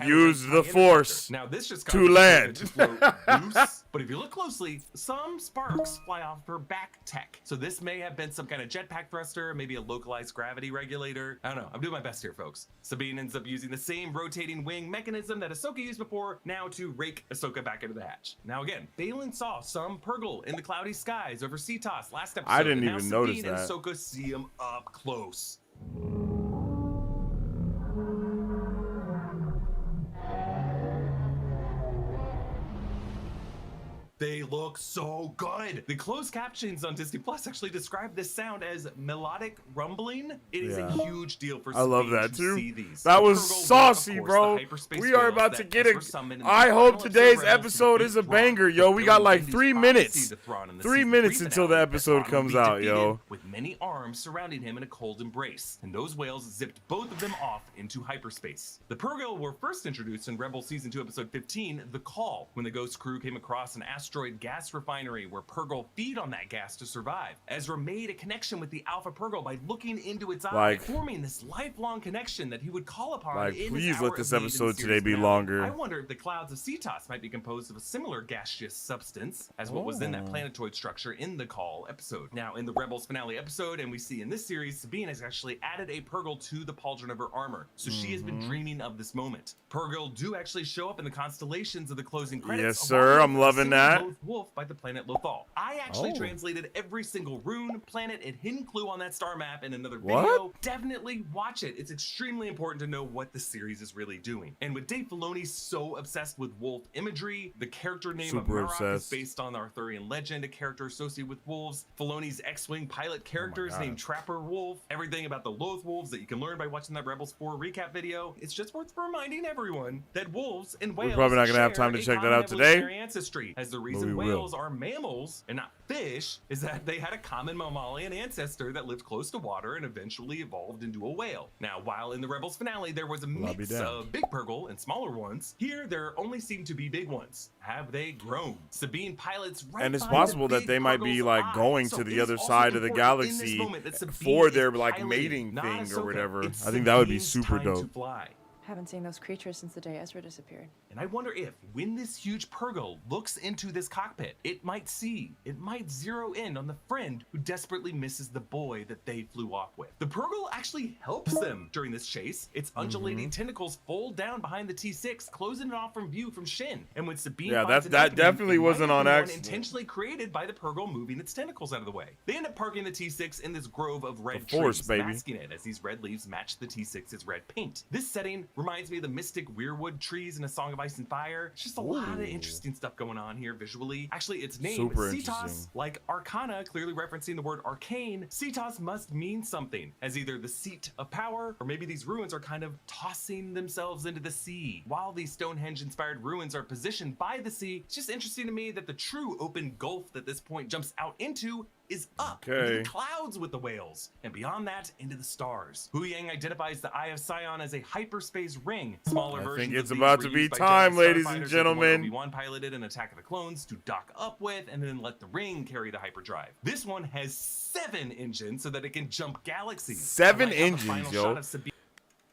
S1: used the Force
S2: now, this just
S1: to land.
S2: But if you look closely, some sparks fly off her back tech. So this may have been some kind of jetpack thruster, maybe a localized gravity regulator. I don't know. I'm doing my best here, folks. Sabine ends up using the same rotating wing mechanism that Ahsoka used before, now to rake Ahsoka back into the hatch. Now again, Balin saw some Purgle in the cloudy skies over Cetos last episode.
S1: I didn't
S2: and now
S1: even notice
S2: Sabine
S1: that.
S2: and Ahsoka see him up close. they look so good. The closed captions on Disney Plus actually describe this sound as melodic rumbling. It is a huge deal for
S1: I love
S2: Sabine
S1: that
S2: to
S1: too.
S2: see these.
S1: That
S2: The
S1: was
S2: Purrgil were, of
S1: saucy,
S2: course,
S1: bro.
S2: the hyperspace
S1: We are
S2: whales
S1: about
S2: that
S1: to get
S2: Ezra
S1: it.
S2: summoned in the
S1: I
S2: final
S1: hope
S2: episode
S1: today's
S2: Rebels to
S1: episode
S2: defeat
S1: is a
S2: Thrawn.
S1: banger, yo. We got like 3 minutes. 3 minutes until the episode comes out, yo.
S2: With many arms surrounding him in a cold embrace, and those whales zipped both of them off into hyperspace. The Purrgil were first introduced in Rebels Season 2, Episode 15, The Call, when the Ghost crew came across an asteroid gas refinery where Purrgil feed on that gas to survive. Ezra made a connection with the Alpha Purrgil by looking into its eye, forming this lifelong connection that he would call upon in
S1: please
S2: his
S1: let
S2: hour
S1: this
S2: of need in the
S1: episode today
S2: series
S1: be
S2: finale.
S1: longer.
S2: I wonder if the clouds of Cetos might be composed of a similar gaseous substance as what was in that planetoid structure in the Call episode. Now, in the Rebels finale episode, and we see in this series, Sabine has actually added a Purrgil to the pauldron of her armor, so she has been dreaming of this moment. Purrgil do actually show up in the constellations of the closing credits.
S1: Yes, sir. I'm loving that.
S2: Wolf by the planet Lothal. I actually translated every single rune, planet, and hidden clue on that star map in another video. Definitely watch it. It's extremely important to know what the series is really doing. And with Dave Filoni so obsessed with wolf imagery, the character name of Marok is based on the Arthurian legend, a character associated with wolves. Filoni's X-Wing pilot character is named Trapper Wolf. Everything about the Loth wolves that you can learn by watching that Rebels 4 recap video. It's just worth reminding everyone that wolves and whales
S1: We're probably not gonna have time to check that out today.
S2: Ancestry, as the reason whales are mammals and not fish is that they had a common mammalian ancestor that lived close to water and eventually evolved into a whale. Now, while in the Rebels finale there was a mix of big Purrgil and smaller ones, here there only seem to be big ones. Have they grown? Sabine pilots right,
S1: and it's possible that they might be like going to the other side of the galaxy for their like mating thing or whatever. I think that would be super dope.
S5: Haven't seen those creatures since the day Ezra disappeared.
S2: And I wonder if, when this huge Purrgil looks into this cockpit, it might zero in on the friend who desperately misses the boy that they flew off with. The Purrgil actually helps them during this chase. Its undulating tentacles fold down behind the T6, closing it off from view from Shin. And when Sabine finds
S1: that definitely wasn't on accident.
S2: Intentionally created by the Purrgil moving its tentacles out of the way. They end up parking the T6 in this grove of red trees, masking it as these red leaves match the T6's red paint. This setting reminds me of the mystic weirwood trees in A Song of Ice and Fire. It's just a lot of interesting stuff going on here visually. Actually, its name, Cetos, like Arcana, clearly referencing the word arcane, Cetos must mean something, as either the seat of power, or maybe these ruins are kind of tossing themselves into the sea. While these Stonehenge-inspired ruins are positioned by the sea, it's just interesting to me that the true open gulf that this point jumps out into is up into the clouds with the whales, and beyond that, into the stars. Hu Yang identifies the Eye of Sion as a hyperspace ring. Smaller versions.
S1: I think it's about to be time, ladies and gentlemen.
S2: Obi-Wan piloted in Attack of the Clones to dock up with, and then let the ring carry the hyperdrive. This one has 7 engines so that it can jump galaxies.
S1: 7 engines, yo.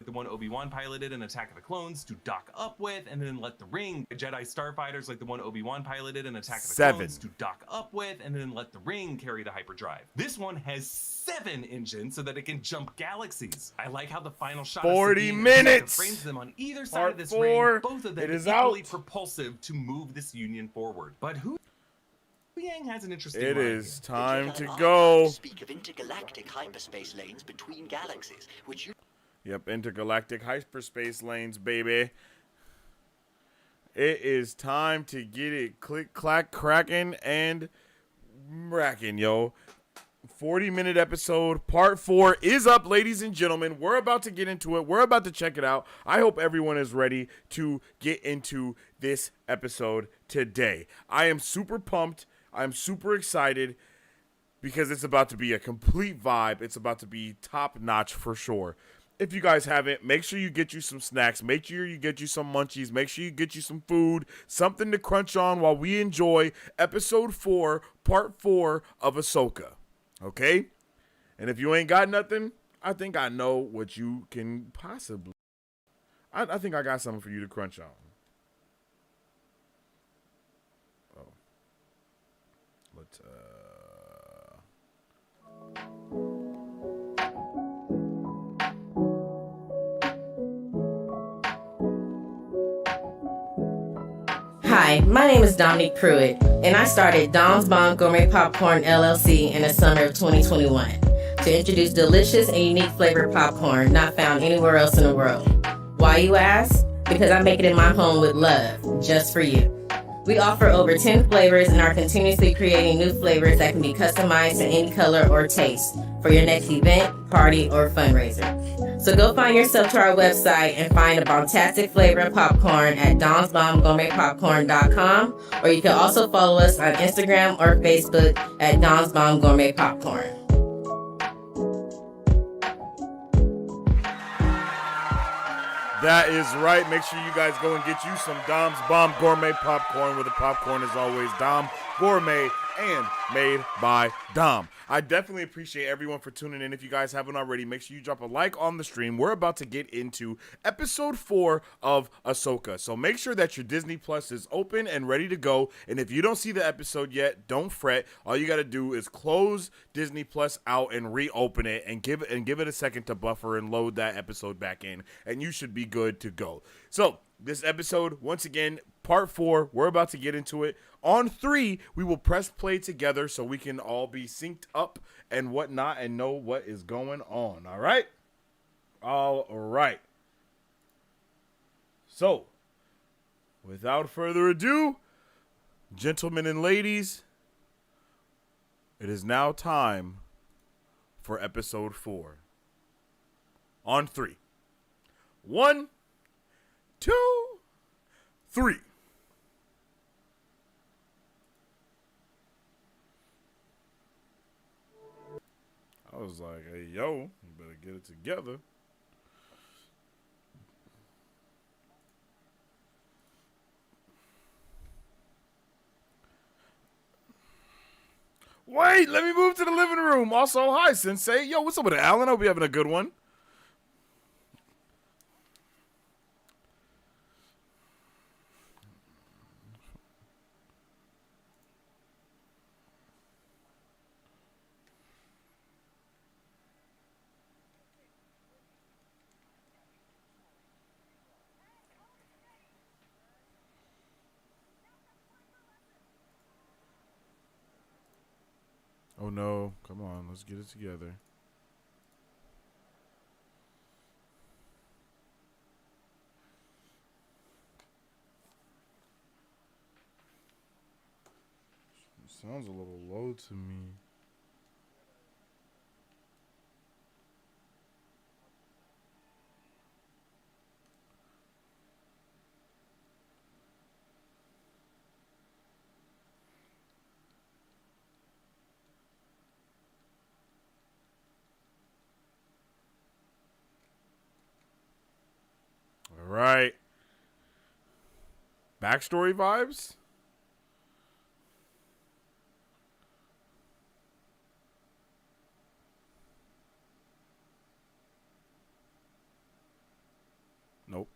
S2: The one Obi-Wan piloted in Attack of the Clones to dock up with, and then let the ring. Jedi starfighters like the one Obi-Wan piloted in Attack of the Clones to dock up with, and then let the ring carry the hyperdrive. This one has 7 engines so that it can jump galaxies. I like how the final shot
S1: 40 minutes
S2: frames them on either side of this ring, both of them equally propulsive to move this union forward. But Hu Yang has an interesting
S1: It
S2: line
S1: is
S2: here.
S1: time to go.
S11: Speak of intergalactic hyperspace lanes between galaxies, which you
S1: Yep, intergalactic hyperspace lanes, baby. It is time to get it click, clack, cracking, and racking, yo. 40-minute episode, part 4 is up, ladies and gentlemen. We're about to get into it. We're about to check it out. I hope everyone is ready to get into this episode today. I am super pumped. I'm super excited because it's about to be a complete vibe. It's about to be top-notch for sure. If you guys haven't, make sure you get you some snacks. Make sure you get you some munchies. Make sure you get you some food, something to crunch on while we enjoy episode 4, part 4 of Ahsoka. Okay? And if you ain't got nothing, I think I know what you can possibly. I think I got something for you to crunch on. Oh. Let's,
S13: Hi, my name is Dominique Pruitt, and I started Dom's Bomb Gourmet Popcorn LLC in the summer of 2021 to introduce delicious and unique flavored popcorn not found anywhere else in the world. Why, you ask? Because I make it in my home with love, just for you. We offer over 10 flavors and are continuously creating new flavors that can be customized to any color or taste for your next event, party, or fundraiser. So go find yourself to our website and find a bombastic flavor of popcorn at donsbombgourmetpopcorn.com, or you can also follow us on Instagram or Facebook at Don's Bomb Gourmet Popcorn.
S1: That is right. Make sure you guys go and get you some Dom's Bomb Gourmet Popcorn, where the popcorn is always Dom Gourmet and made by Dom. I definitely appreciate everyone for tuning in. If you guys haven't already, make sure you drop a like on the stream. We're about to get into episode 4 of Ahsoka. So make sure that your Disney Plus is open and ready to go. And if you don't see the episode yet, don't fret. All you got to do is close Disney Plus out and reopen it and give it a second to buffer and load that episode back in. And you should be good to go. So this episode, once again, part 4, we're about to get into it. On 3, we will press play together so we can all be synced up and whatnot and know what is going on. All right? All right. So, without further ado, gentlemen and ladies, it is now time for episode 4. On 3. 1, 2, 3. I was like, hey, yo, you better get it together. Wait, let me move to the living room. Also, hi, Sensei. Yo, what's up with it, Alan? Hope you're having a good one. Oh no, come on, let's get it together. It sounds a little low to me. All right. Backstory vibes? Nope.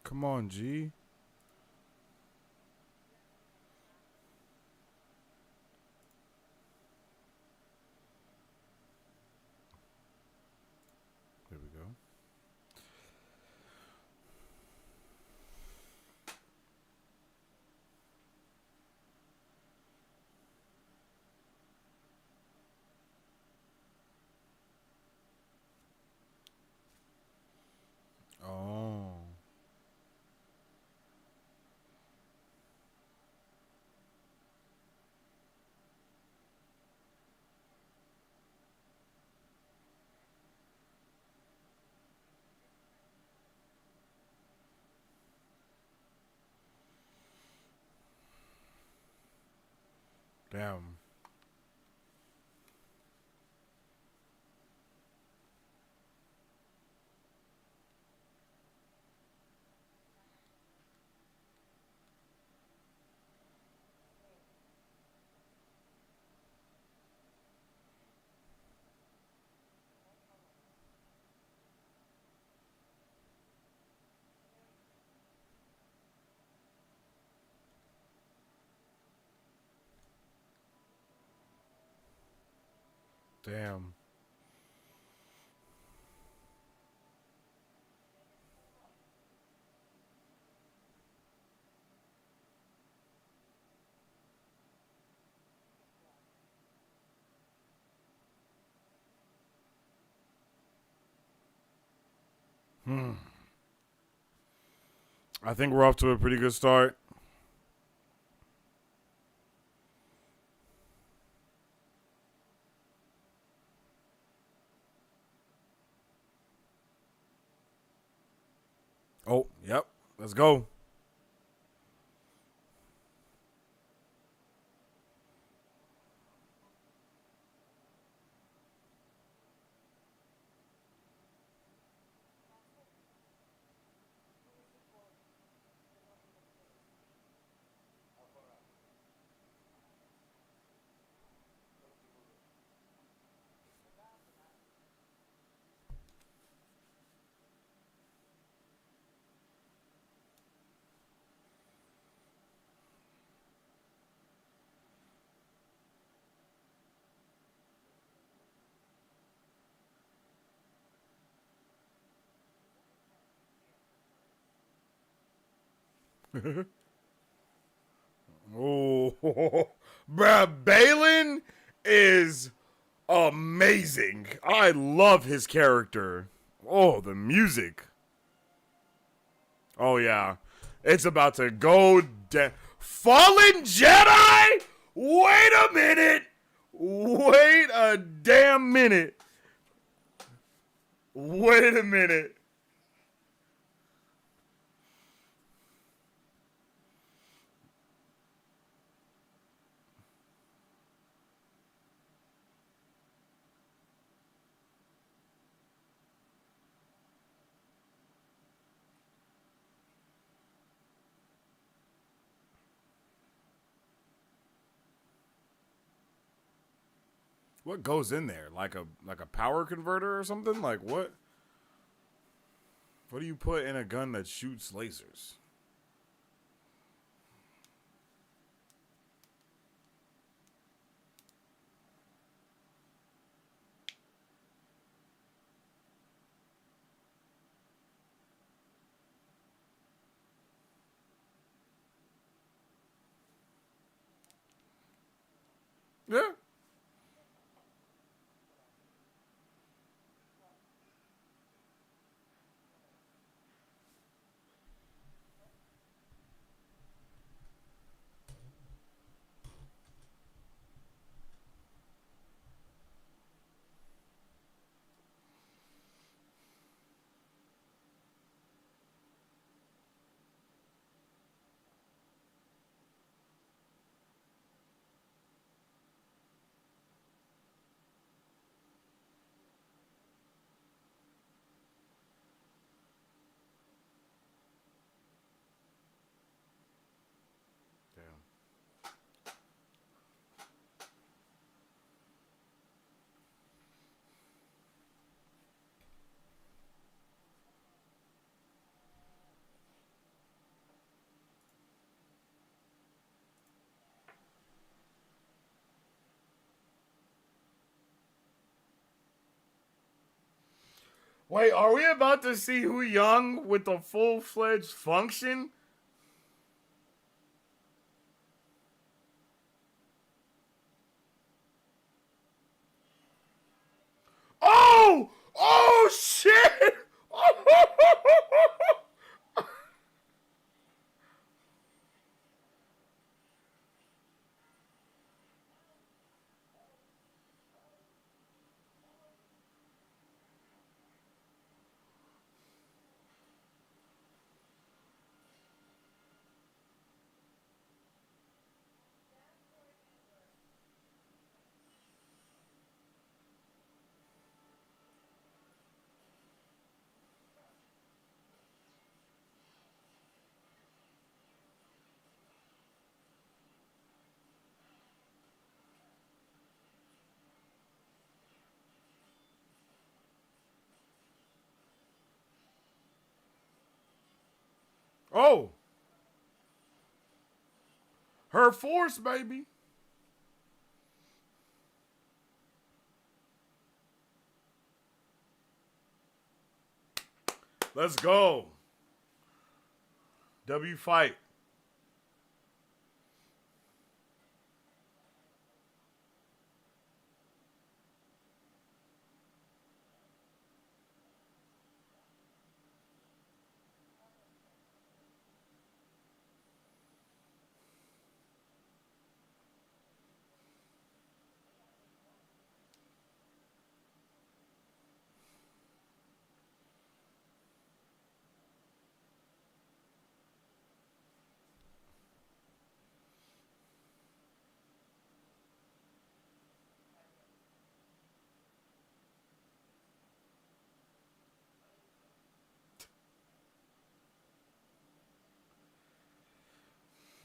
S1: Come on, G. There we go. Oh. Damn. Damn. I think we're off to a pretty good start. Oh, yep. Let's go. Oh, bruh, Balin is amazing. I love his character. Oh, the music. Oh, yeah. It's about to go down. Fallen Jedi? Wait a minute. Wait a damn minute. Wait a minute. What goes in there? Like a power converter or something? Like what? What do you put in a gun that shoots lasers? Yeah. Wait, are we about to see Hu Young with the full-fledged function? Oh! Oh, shit! Oh. Her force, baby. Let's go. W fight.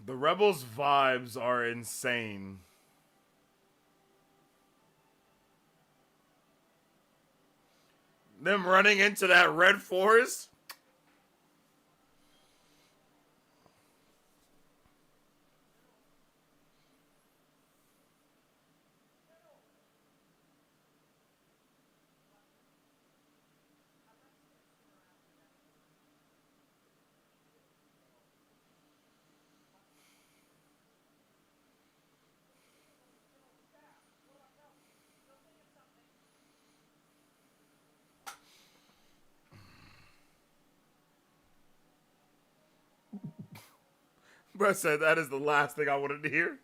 S1: The Rebels vibes are insane. Them running into that red forest. Brett said that is the last thing I wanted to hear.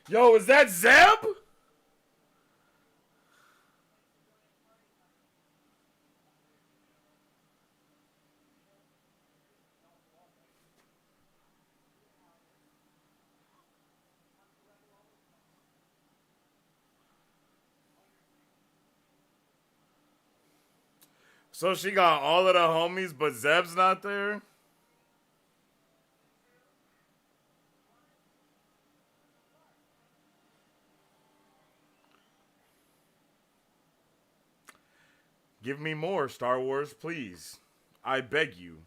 S1: Yo, is that Zeb? So she got all of the homies, but Zeb's not there? Give me more, Star Wars, please. I beg you.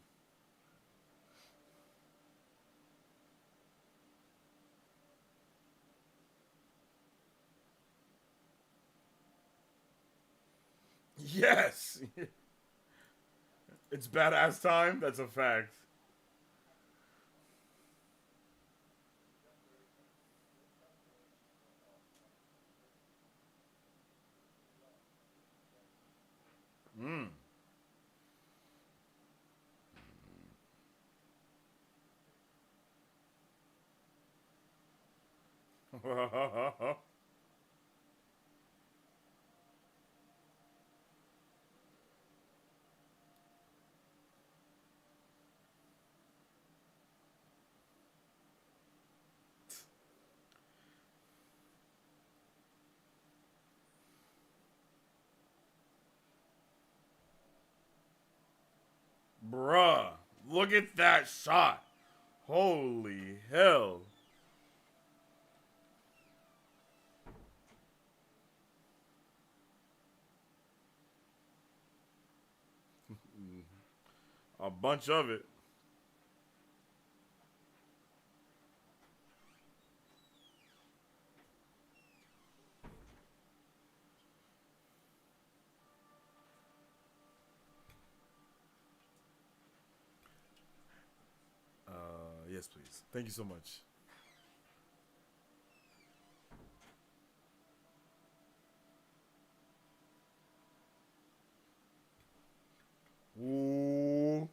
S1: Yes! It's badass time? That's a fact. Hmm. Bruh, look at that shot. Holy hell. A bunch of it. Yes, please. Thank you so much. Ooh.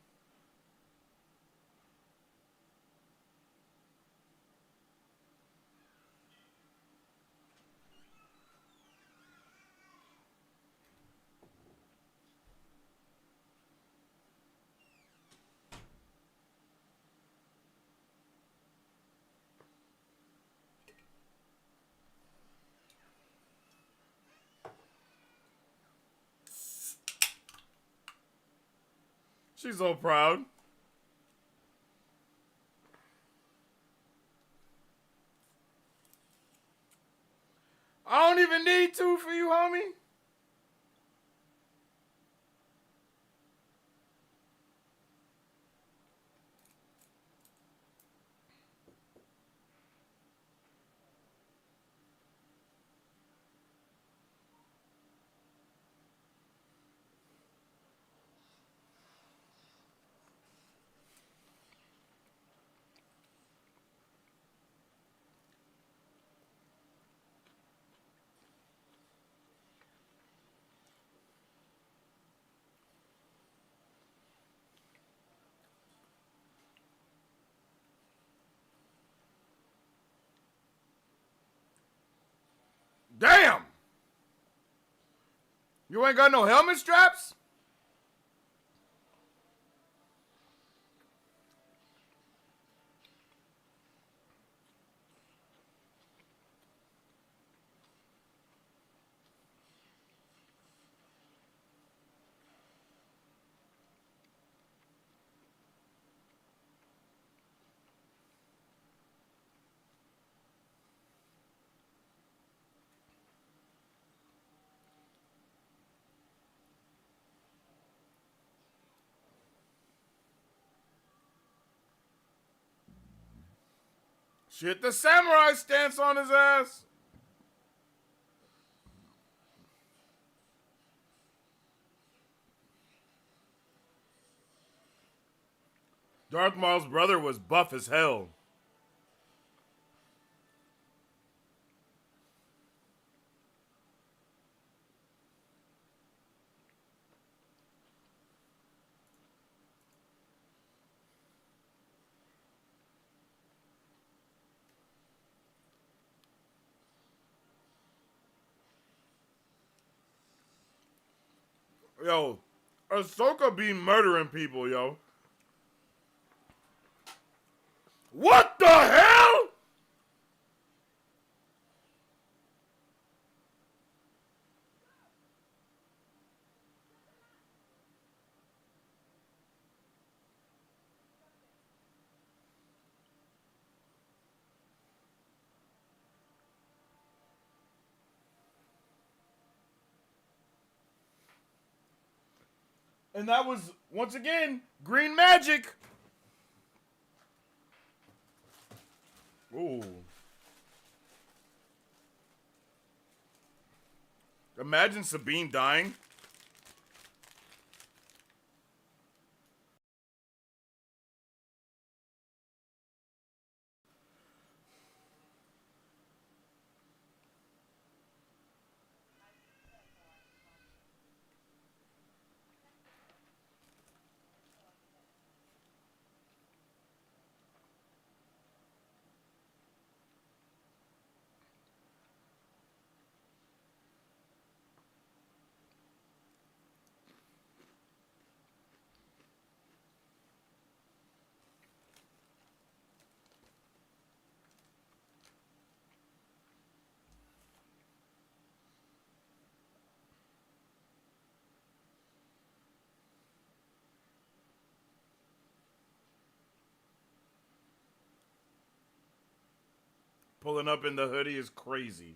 S1: She's so proud. I don't even need two for you, homie. Damn! You ain't got no helmet straps? Shit, the samurai stance on his ass. Darth Maul's brother was buff as hell. Yo, Ahsoka be murdering people, yo. What the hell? And that was, once again, green magic. Ooh. Imagine Sabine dying. Pulling up in the hoodie is crazy.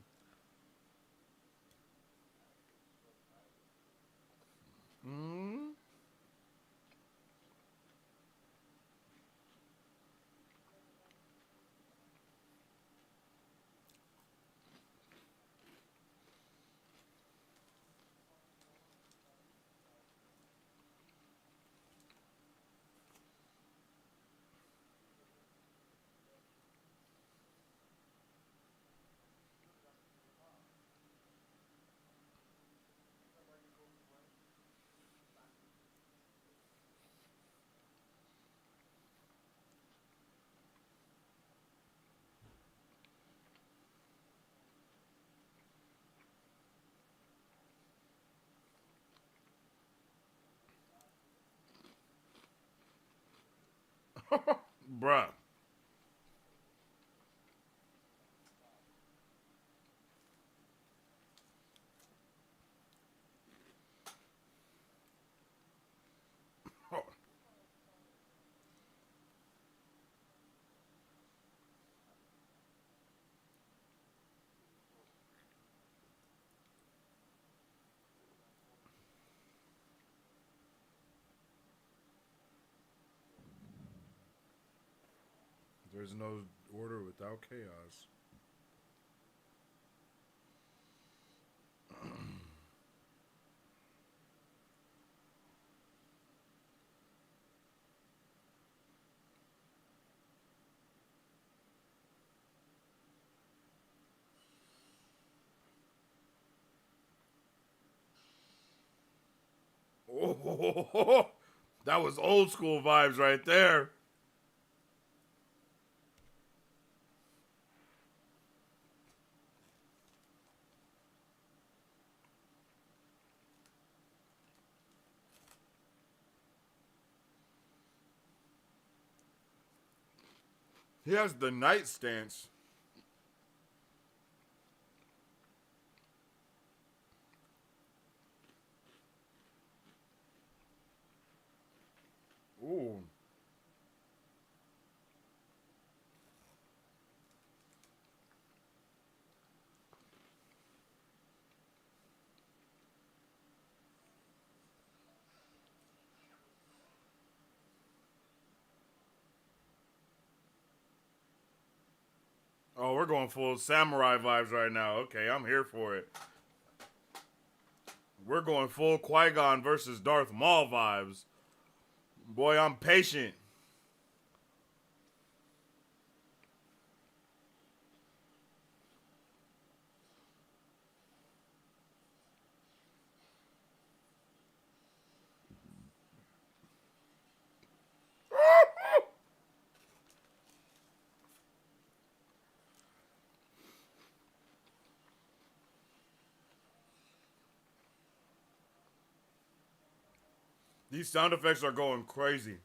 S1: Hmm? Bruh. There's no order without chaos. Oh, that was old school vibes right there. He has the knight stance. Ooh. Oh, we're going full samurai vibes right now. Okay, I'm here for it. We're going full Qui-Gon versus Darth Maul vibes. Boy, I'm patient. These sound effects are going crazy.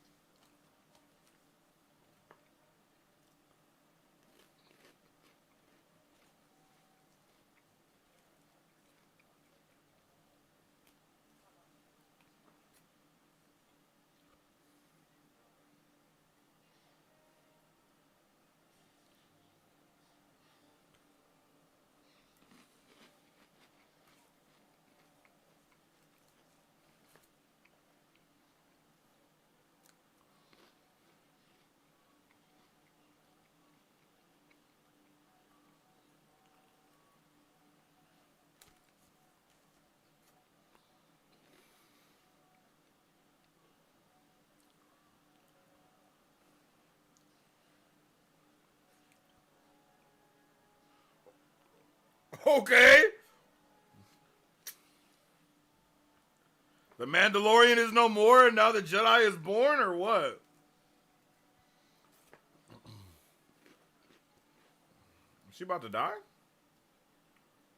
S1: Okay. The Mandalorian is no more and now the Jedi is born, or what? Is she about to die?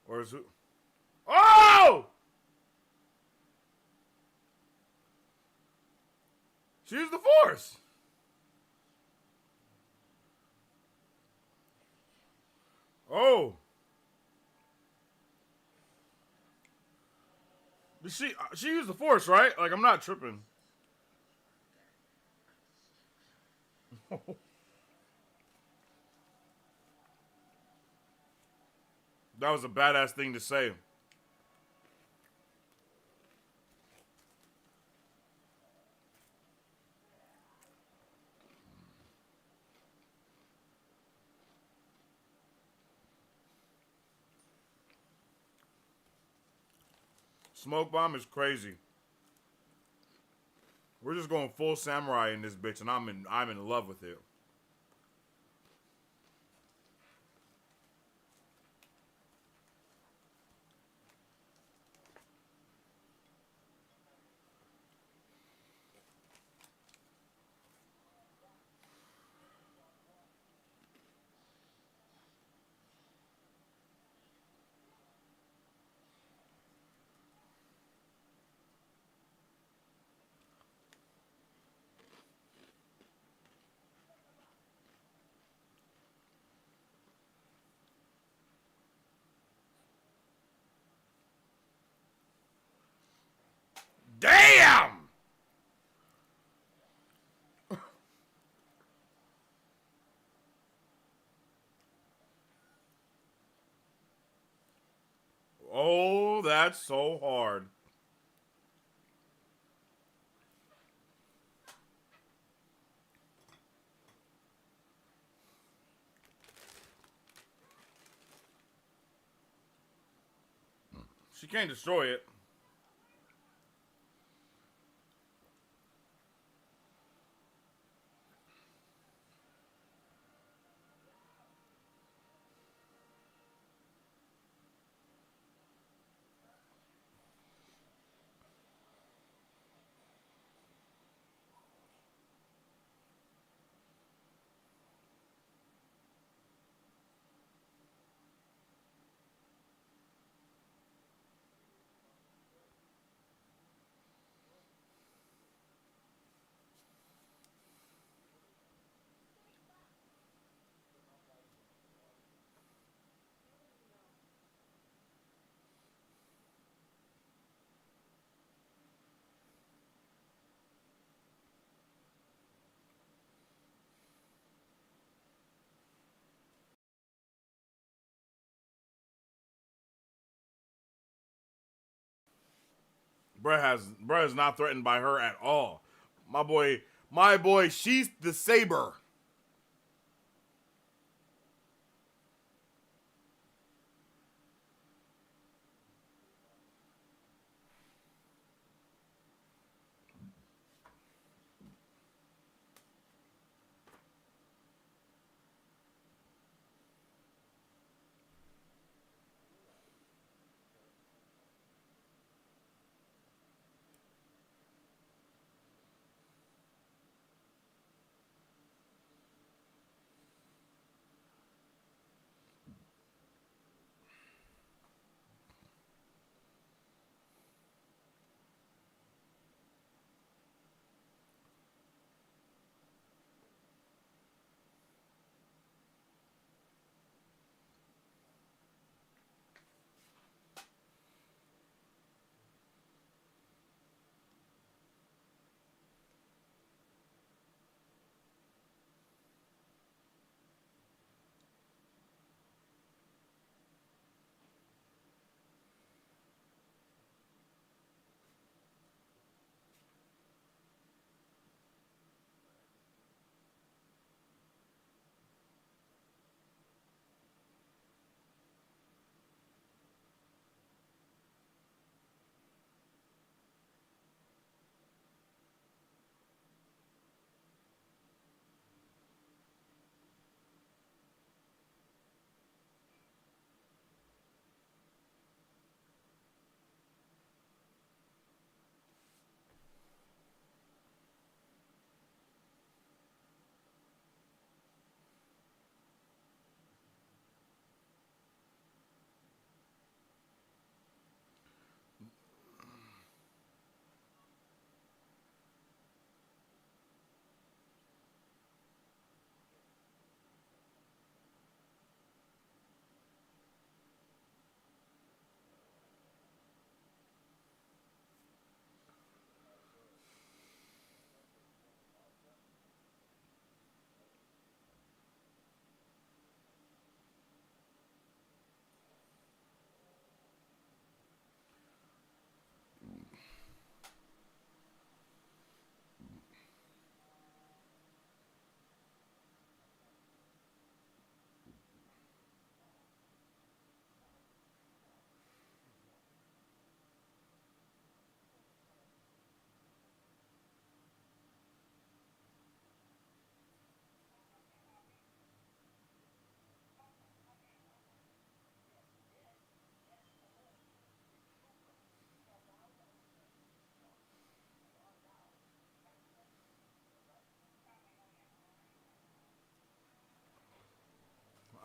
S1: Or is it... Oh! She used the Force. Oh. Did she used the Force, right? Like, I'm not tripping. That was a badass thing to say. Smoke bomb is crazy. We're just going full samurai in this bitch, and I'm in love with it. Damn! Oh, that's so hard. She can't destroy it. Bruh is not threatened by her at all. My boy, she's the saber.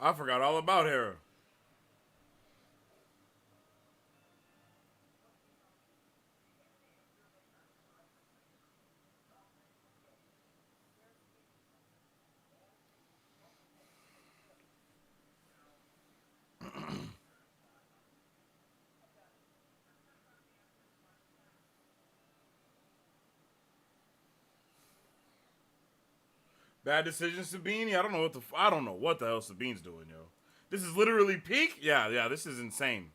S1: I forgot all about Hera. Bad decision, Sabine. I don't know what the hell Sabine's doing, yo. This is literally peak. Yeah. This is insane.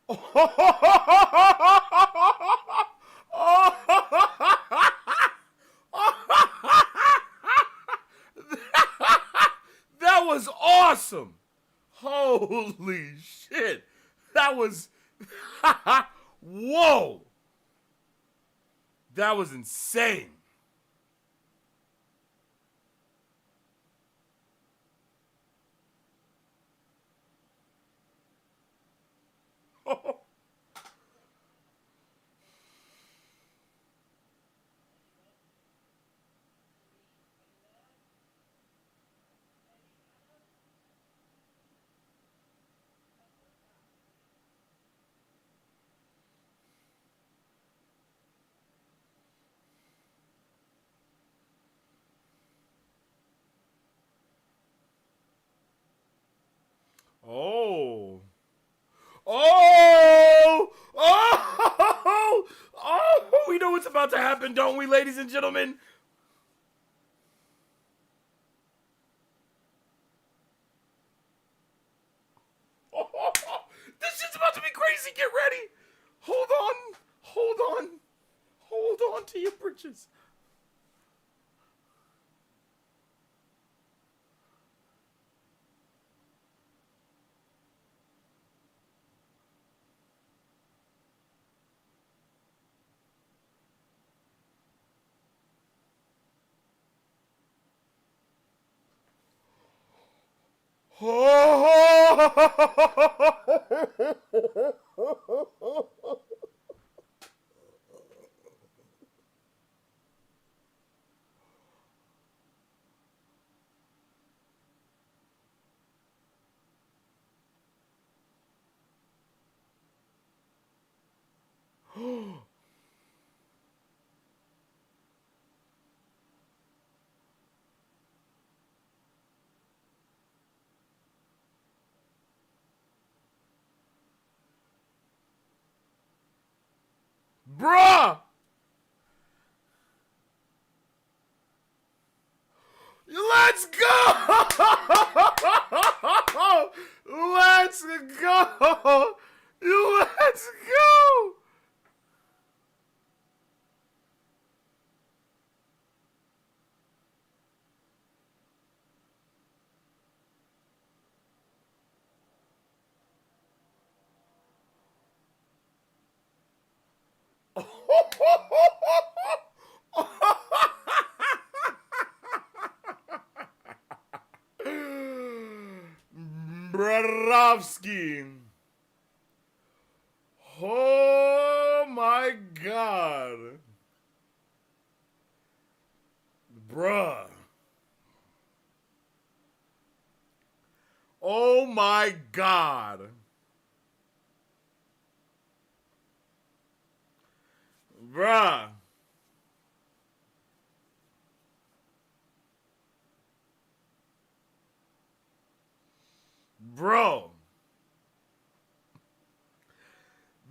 S1: That was awesome. Holy shit. That was whoa. That was insane. Oh. Oh! Oh! Oh! We know what's about to happen, don't we, ladies and gentlemen? This shit's about to be crazy. Get ready. Hold on. Hold on. Hold on to your britches. Bruh! Let's go! Let's go! Let's go! Brodowski. Oh my god. Bruh. Oh my god. Bruh. Bro.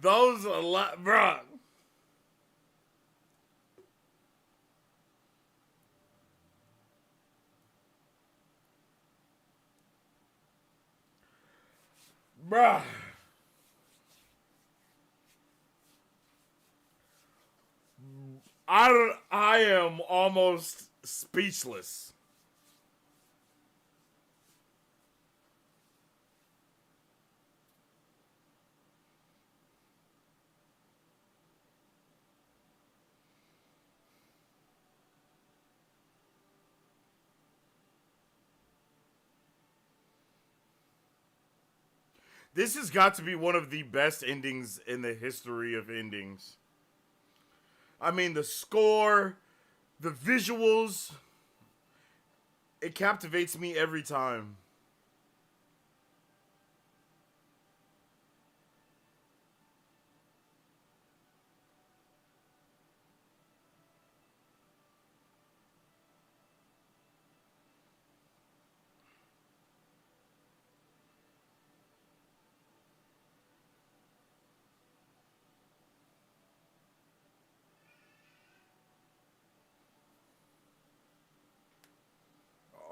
S1: Those are a lot, bruh. Bruh. I am almost speechless. This has got to be one of the best endings in the history of endings. I mean, the score, the visuals, it captivates me every time.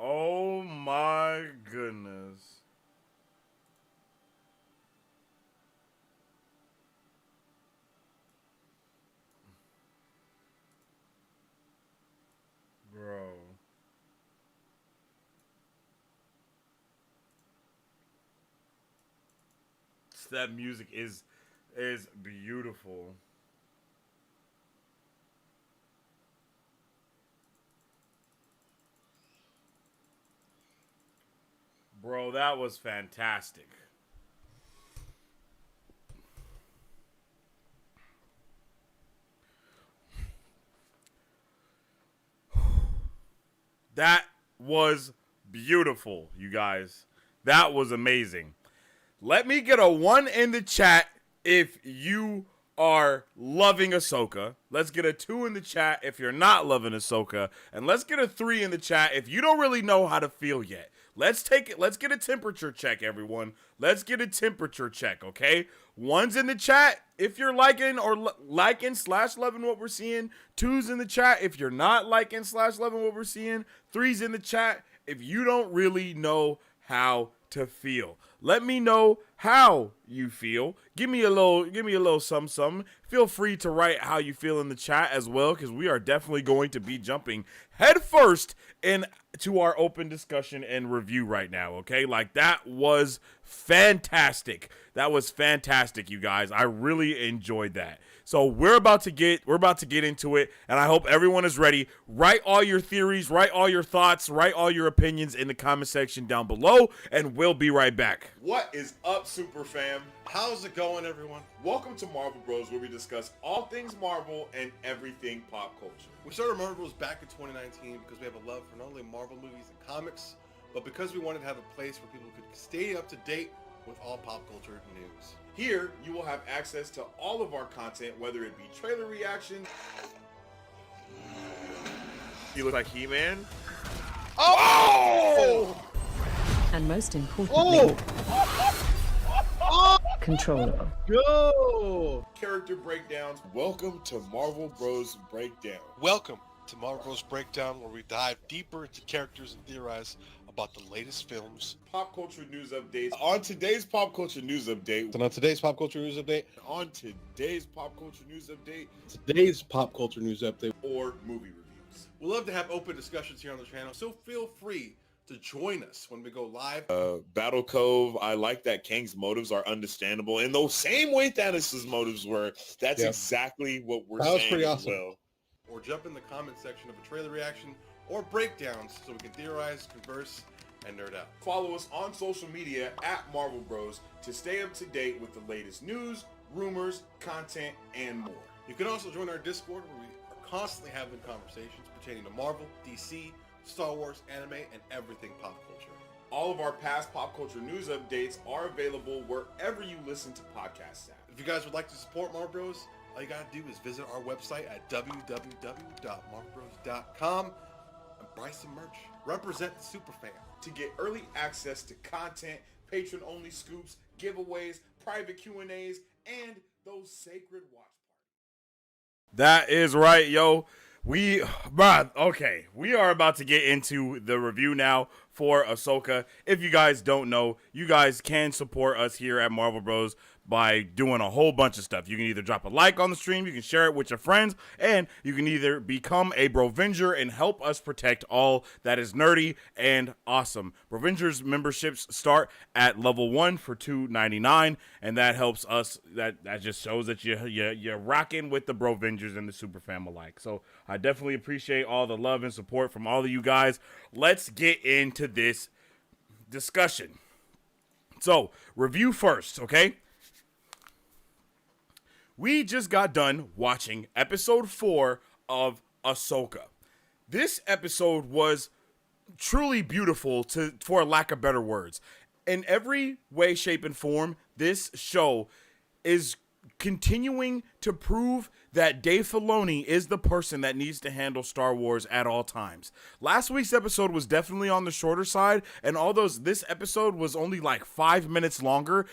S1: Oh my That music is beautiful. Bro, that was fantastic. That was beautiful, you guys. That was amazing. Let me get a 1 in the chat if you are loving Ahsoka. Let's get a 2 in the chat if you're not loving Ahsoka. And let's get a 3 in the chat if you don't really know how to feel yet. Let's take it. Let's get a temperature check, everyone. Let's get a temperature check, okay? 1's in the chat if you're liking or liking/loving what we're seeing. 2's in the chat if you're not liking/loving what we're seeing. 3's in the chat if you don't really know how to feel. Let me know how you feel. Give me a little something. Feel free to write how you feel in the chat as well, because we are definitely going to be jumping headfirst into our open discussion and review right now, okay? Like, that was fantastic. That was fantastic, you guys. I really enjoyed that. So we're about to get into it, and I hope everyone is ready. Write all your theories, write all your thoughts, write all your opinions in the comment section down below, and we'll be right back. What is up, Super Fam?
S14: How's it going, everyone?
S1: Welcome to Marvel Bros, where we discuss all things Marvel and everything pop culture.
S14: We started Marvel Bros back in 2019 because we have a love for not only Marvel movies and comics, but because we wanted to have a place where people could stay up to date with all pop culture news.
S1: Here, you will have access to all of our content, whether it be trailer reaction. You look like He-Man.
S14: Oh!
S5: And most importantly, controller.
S14: Go!
S1: Character breakdowns. Welcome to Marvel Bros Breakdown.
S14: Welcome to Marvel Bros Breakdown, where we dive deeper into characters and theorize about the latest films.
S1: Pop culture news updates. On today's pop culture news update.
S14: And on today's pop culture news update.
S1: On today's pop culture news update.
S14: Today's pop culture news update.
S1: Or movie reviews.
S14: We love to have open discussions here on the channel, so feel free to join us when we go live.
S1: Battle Cove, I like that Kang's motives are understandable in the same way Thanos' motives were. That's exactly what we're saying.
S14: That was pretty awesome.
S1: Well.
S14: Or jump in the comment section of a trailer reaction or breakdowns so we can theorize, converse, and nerd out.
S1: Follow us on social media at Marvel Bros to stay up to date with the latest news, rumors, content, and more.
S14: You can also join our Discord, where we are constantly having conversations pertaining to Marvel, DC, Star Wars, anime, and everything pop culture.
S1: All of our past pop culture news updates are available wherever you listen to podcasts at.
S14: If you guys would like to support Marvel Bros, all you gotta do is visit our website at www.marvelbros.com and buy some merch. Represent the superfan.
S1: To get early access to content, patron-only scoops, giveaways, private Q&As, and those sacred watch parties. That is right, yo. We are about to get into the review now for Ahsoka. If you guys don't know, you guys can support us here at Marvel Bros by doing a whole bunch of stuff. You can either drop a like on the stream, you can share it with your friends, and you can either become a Brovenger and help us protect all that is nerdy and awesome. Brovenger's memberships start at level 1 for $2.99, and that helps us. That just shows that you're rocking with the Brovengers and the super fam alike. So I definitely appreciate all the love and support from all of you guys. Let's get into this discussion. So, review first, okay? We just got done watching episode 4 of Ahsoka. This episode was truly beautiful, for lack of better words. In every way, shape, and form, this show is continuing to prove that Dave Filoni is the person that needs to handle Star Wars at all times. Last week's episode was definitely on the shorter side, and this episode was only like 5 minutes longer.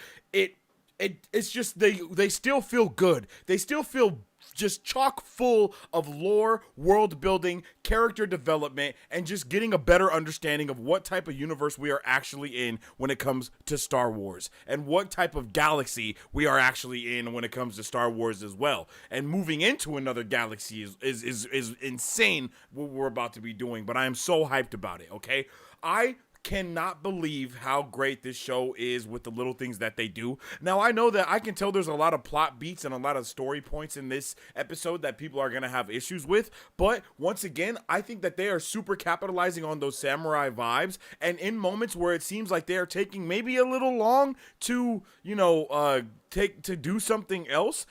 S1: It's just they still feel good. They still feel just chock full of lore, world building, character development, and just getting a better understanding of what type of universe we are actually in when it comes to Star Wars, and what type of galaxy we are actually in when it comes to Star Wars as well. And moving into another galaxy is insane what we're about to be doing, but I am so hyped about it, okay? I cannot believe how great this show is with the little things that they do. Now, I know that I can tell there's a lot of plot beats and a lot of story points in this episode that people are going to have issues with, but once again, I think that they are super capitalizing on those samurai vibes, and in moments where it seems like they are taking maybe a little long to, to do something else,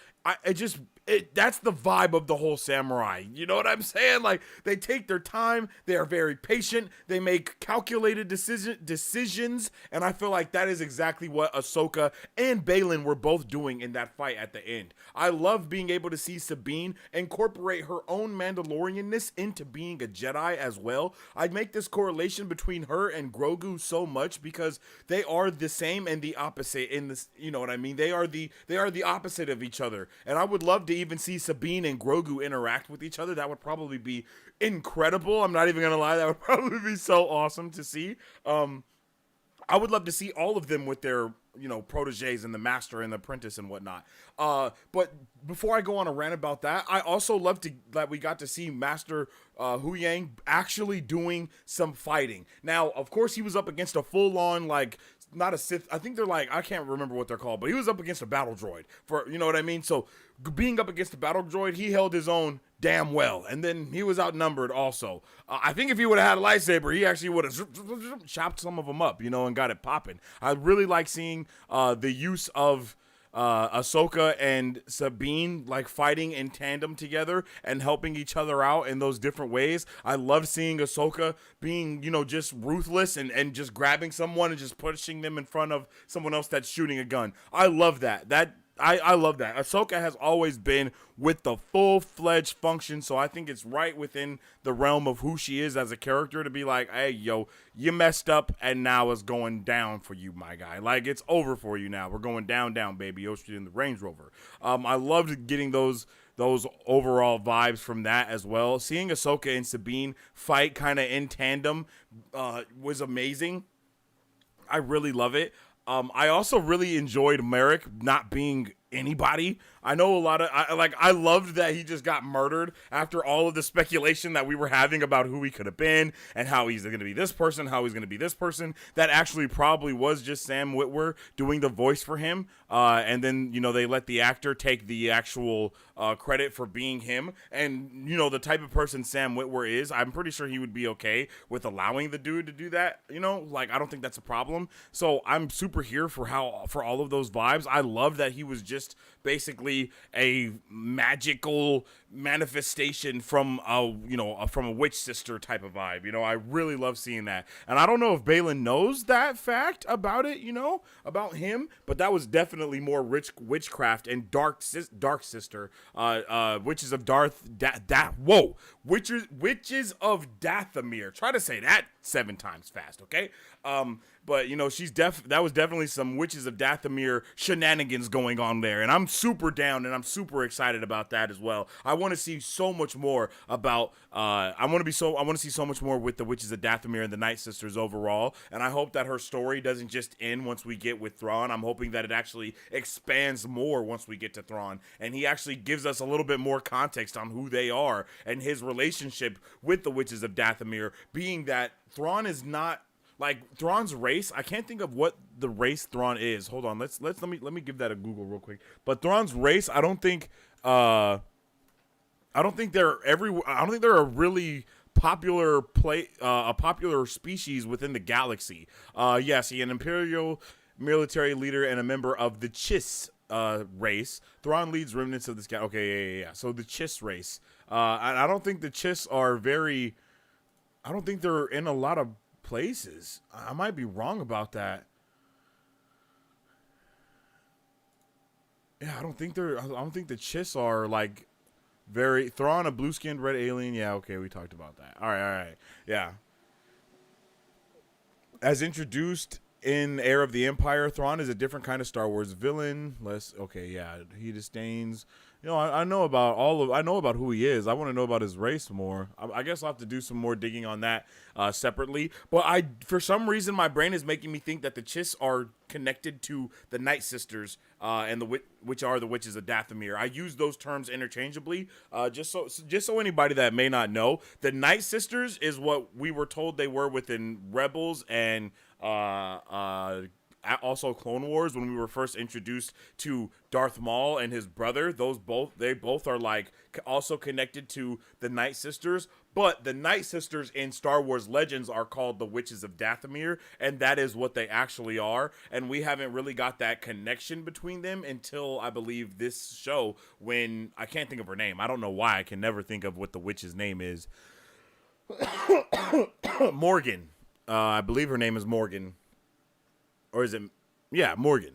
S1: that's the vibe of the whole samurai. You know what I'm saying? Like, they take their time, they are very patient, they make calculated decisions, and I feel like that is exactly what Ahsoka and Baylan were both doing in that fight at the end. I love being able to see Sabine incorporate her own Mandalorianness into being a Jedi as well. I make this correlation between her and Grogu so much because they are the same and the opposite in this, you know what I mean? They are the opposite of each other, and I would love to even see Sabine and Grogu interact with each other. That would probably be incredible. I'm not even gonna lie, that would probably be so awesome to see. I would love to see all of them with their, proteges and the master and the apprentice and whatnot. But before I go on a rant about that, I also love that we got to see Master Hu Yang actually doing some fighting. Now, of course, he was up against a full-on, not a Sith. I think they're I can't remember what they're called, but he was up against a battle droid you know what I mean? So being up against the battle droid, he held his own damn well. And then he was outnumbered also. I think if he would have had a lightsaber, he actually would have chopped some of them up, and got it popping. I really like seeing the use of Ahsoka and Sabine fighting in tandem together and helping each other out in those different ways. I love seeing Ahsoka being, just ruthless and just grabbing someone and just pushing them in front of someone else that's shooting a gun. I love that. I love that. Ahsoka has always been with the full-fledged function, so I think it's right within the realm of who she is as a character to be like, hey, yo, you messed up, and now it's going down for you, my guy. It's over for you now. We're going down, baby. Ocean in the Range Rover. I loved getting those overall vibes from that as well. Seeing Ahsoka and Sabine fight kind of in tandem was amazing. I really love it. I also really enjoyed Merrick not being anybody. I know I loved that he just got murdered after all of the speculation that we were having about who he could have been and how he's going to be this person, how he's going to be this person. That actually probably was just Sam Witwer doing the voice for him. And then, they let the actor take the actual credit for being him. And, the type of person Sam Witwer is, I'm pretty sure he would be okay with allowing the dude to do that. I don't think that's a problem. So I'm super here for all of those vibes. I love that he was just basically a magical manifestation from a witch sister type of vibe. I really love seeing that. And I don't know if Baylan knows that fact about it, about him, but that was definitely more rich witchcraft and dark sister, witches of witches of Dathomir. Try to say that 7 times fast, okay? But that was definitely some Witches of Dathomir shenanigans going on there, and I'm super down and I'm super excited about that as well. I want to see so much more about. I want to see so much more with the Witches of Dathomir and the Night Sisters overall, and I hope that her story doesn't just end once we get with Thrawn. I'm hoping that it actually expands more once we get to Thrawn, and he actually gives us a little bit more context on who they are and his relationship with the Witches of Dathomir, being that Thrawn is not. Thrawn's race, I can't think of what the race Thrawn is. Hold on, let me give that a Google real quick. But Thrawn's race, I don't think they're a really popular a popular species within the galaxy. Yes, he an imperial military leader and a member of the Chiss race. Thrawn leads remnants of this guy. Okay, yeah. So the Chiss race. I don't think the Chiss are very. I don't think they're in a lot of places. I might be wrong about that. Yeah, I don't think the Chiss are very Thrawn, a blue-skinned red alien. Yeah, okay, we talked about that. All right. Yeah. As introduced in Heir of the Empire, Thrawn is a different kind of Star Wars villain. He disdains I know about I know about who he is. I want to know about his race more. I guess I'll have to do some more digging on that separately. But for some reason, my brain is making me think that the Chiss are connected to the Night Sisters, and which are the Witches of Dathomir. I use those terms interchangeably, just so anybody that may not know, the Night Sisters is what we were told they were within Rebels and also Clone Wars when we were first introduced to Darth Maul and his brother. They both are like also connected to the Night Sisters, but the Night Sisters in Star Wars Legends are called the Witches of Dathomir, and that is what they actually are. And we haven't really got that connection between them until I believe this show, when I can't think of her name. I don't know why I can never think of what the witch's name is. Morgan. I believe her name is Morgan. Or is it? Yeah, Morgan.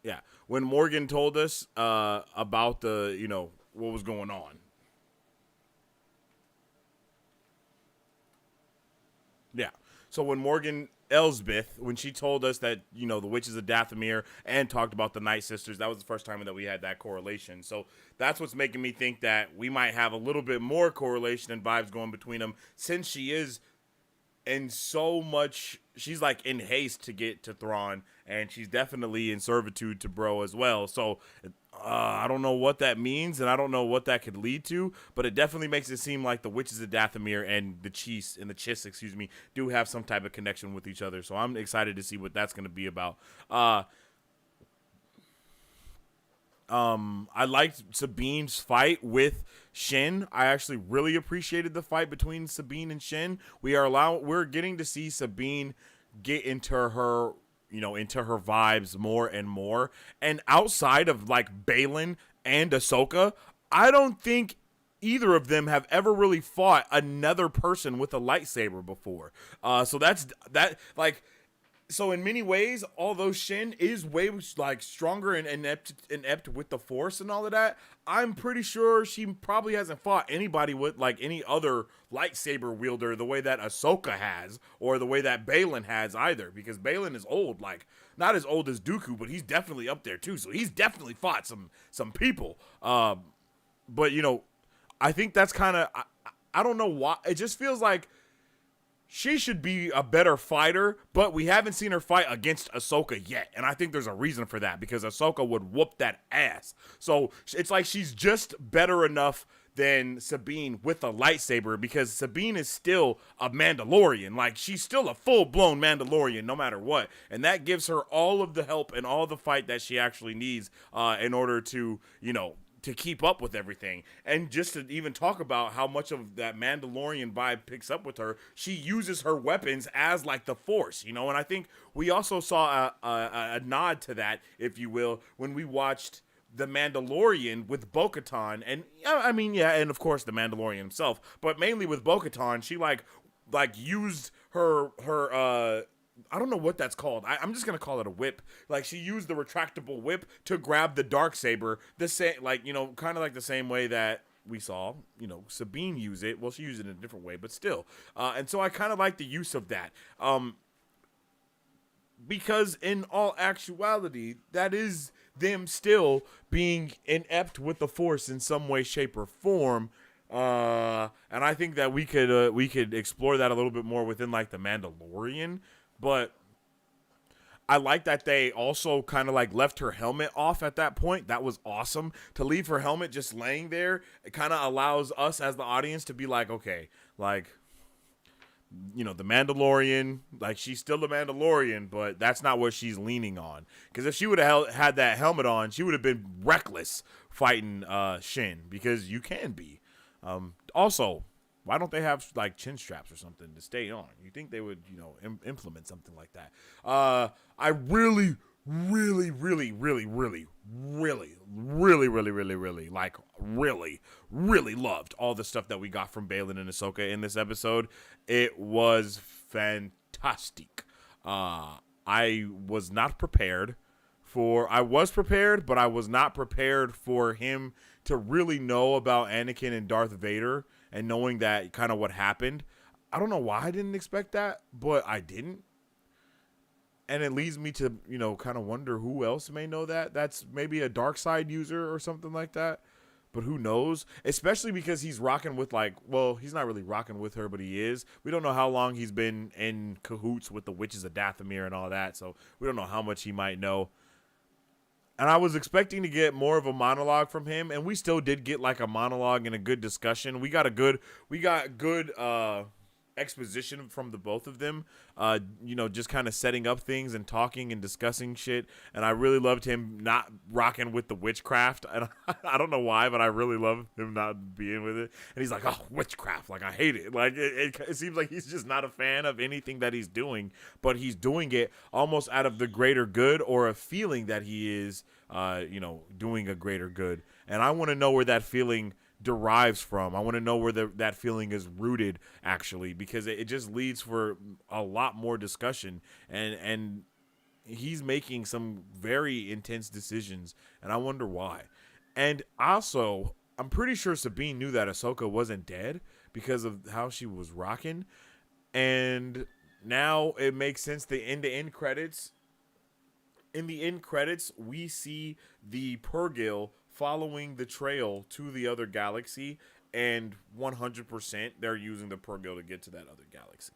S1: Yeah. When Morgan told us about what was going on. Yeah. So when Morgan Elsbeth, when she told us that, the Witches of Dathomir and talked about the Night Sisters, that was the first time that we had that correlation. So that's what's making me think that we might have a little bit more correlation and vibes going between them, since she is in so much, she's like in haste to get to Thrawn, and she's definitely in servitude to Bro as well. So I don't know what that means, and I don't know what that could lead to, but it definitely makes it seem like the Witches of Dathomir and the Chiss, do have some type of connection with each other. So I'm excited to see what that's going to be about. I liked Sabine's fight with Shin. I actually really appreciated the fight between Sabine and Shin. We're getting to see Sabine get into her vibes more and more. And outside of like Baylan and Ahsoka, I don't think either of them have ever really fought another person with a lightsaber before. So in many ways, although Shin is way like stronger and inept with the Force and all of that, I'm pretty sure she probably hasn't fought anybody with like any other lightsaber wielder the way that Ahsoka has, or the way that Baylan has either, because Baylan is old, like not as old as Dooku, but he's definitely up there too. So he's definitely fought some people. But I think that's kind of, I don't know why. It just feels like she should be a better fighter, but we haven't seen her fight against Ahsoka yet. And I think there's a reason for that, because Ahsoka would whoop that ass. So it's like she's just better enough than Sabine with a lightsaber, because Sabine is still a Mandalorian. Like, she's still a full-blown Mandalorian no matter what. And that gives her all of the help and all the fight that she actually needs in order to, to keep up with everything. And just to even talk about how much of that Mandalorian vibe picks up with her, she uses her weapons as like the Force, and I think we also saw a nod to that, if you will, when we watched The Mandalorian with Bo-Katan. And and of course the Mandalorian himself, but mainly with Bo-Katan, she like used her I don't know what that's called. I'm just gonna call it a whip. Like, she used the retractable whip to grab the Darksaber, the same, kind of like the same way that we saw, Sabine use it. Well, she used it in a different way, but still. And so I kind of like the use of that. Because in all actuality, that is them still being inept with the Force in some way, shape, or form. And I think that we could explore that a little bit more within like the Mandalorian. But I like that they also kind of like left her helmet off at that point. That was awesome. To leave her helmet just laying there, it kind of allows us as the audience to be like, okay, like, the Mandalorian, like, she's still the Mandalorian, but that's not what she's leaning on. Because if she would have had that helmet on, she would have been reckless fighting Shin, because you can be. Also, why don't they have like chin straps or something to stay on? You think they would, implement something like that. I really, really, really, really, really, really, really, really, really, really, like really, really loved all the stuff that we got from Baylan and Ahsoka in this episode. It was fantastic. I was prepared, but I was not prepared for him to really know about Anakin and Darth Vader, and knowing that kind of what happened. I don't know why I didn't expect that, but I didn't. And it leads me to, kind of wonder who else may know that. That's maybe a dark side user or something like that. But who knows? Especially because he's rocking with he's not really rocking with her, but he is. We don't know how long he's been in cahoots with the Witches of Dathomir and all that. So we don't know how much he might know. And I was expecting to get more of a monologue from him. And we still did get like a monologue and a good discussion. We got good exposition from the both of them, just kind of setting up things and talking and discussing shit. And I really loved him not rocking with the witchcraft. And I don't know why, but I really love him not being with it. And he's like, oh, witchcraft, like I hate it. Like it seems like he's just not a fan of anything that he's doing, but he's doing it almost out of the greater good, or a feeling that he is doing a greater good. And I want to know where that feeling derives from. I want to know where that feeling is rooted, actually, because it just leads for a lot more discussion, and he's making some very intense decisions, and I wonder why. And also, I'm pretty sure Sabine knew that Ahsoka wasn't dead because of how she was rocking, and now it makes sense. The end credits. In the end credits, we see the Purrgil following the trail to the other galaxy, and 100% they're using the Purrgil to get to that other galaxy.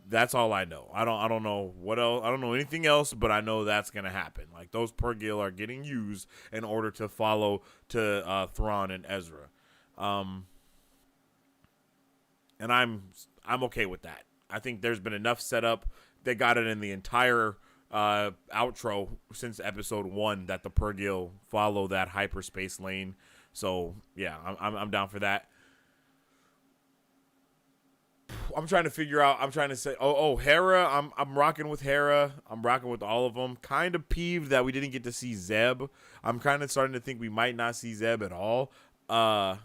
S1: That's all I know. I don't know what else. I don't know anything else, but I know that's gonna happen. Like, those Purrgil are getting used in order to follow to Thrawn and Ezra, and I'm okay with that. I think there's been enough setup. They got it in the entire outro since episode 1 that the Purrgil follow that hyperspace lane. So yeah, I'm down for that. I'm trying to figure out. I'm trying to say, Hera. I'm rocking with Hera. I'm rocking with all of them. Kind of peeved that we didn't get to see Zeb. I'm kind of starting to think we might not see Zeb at all. But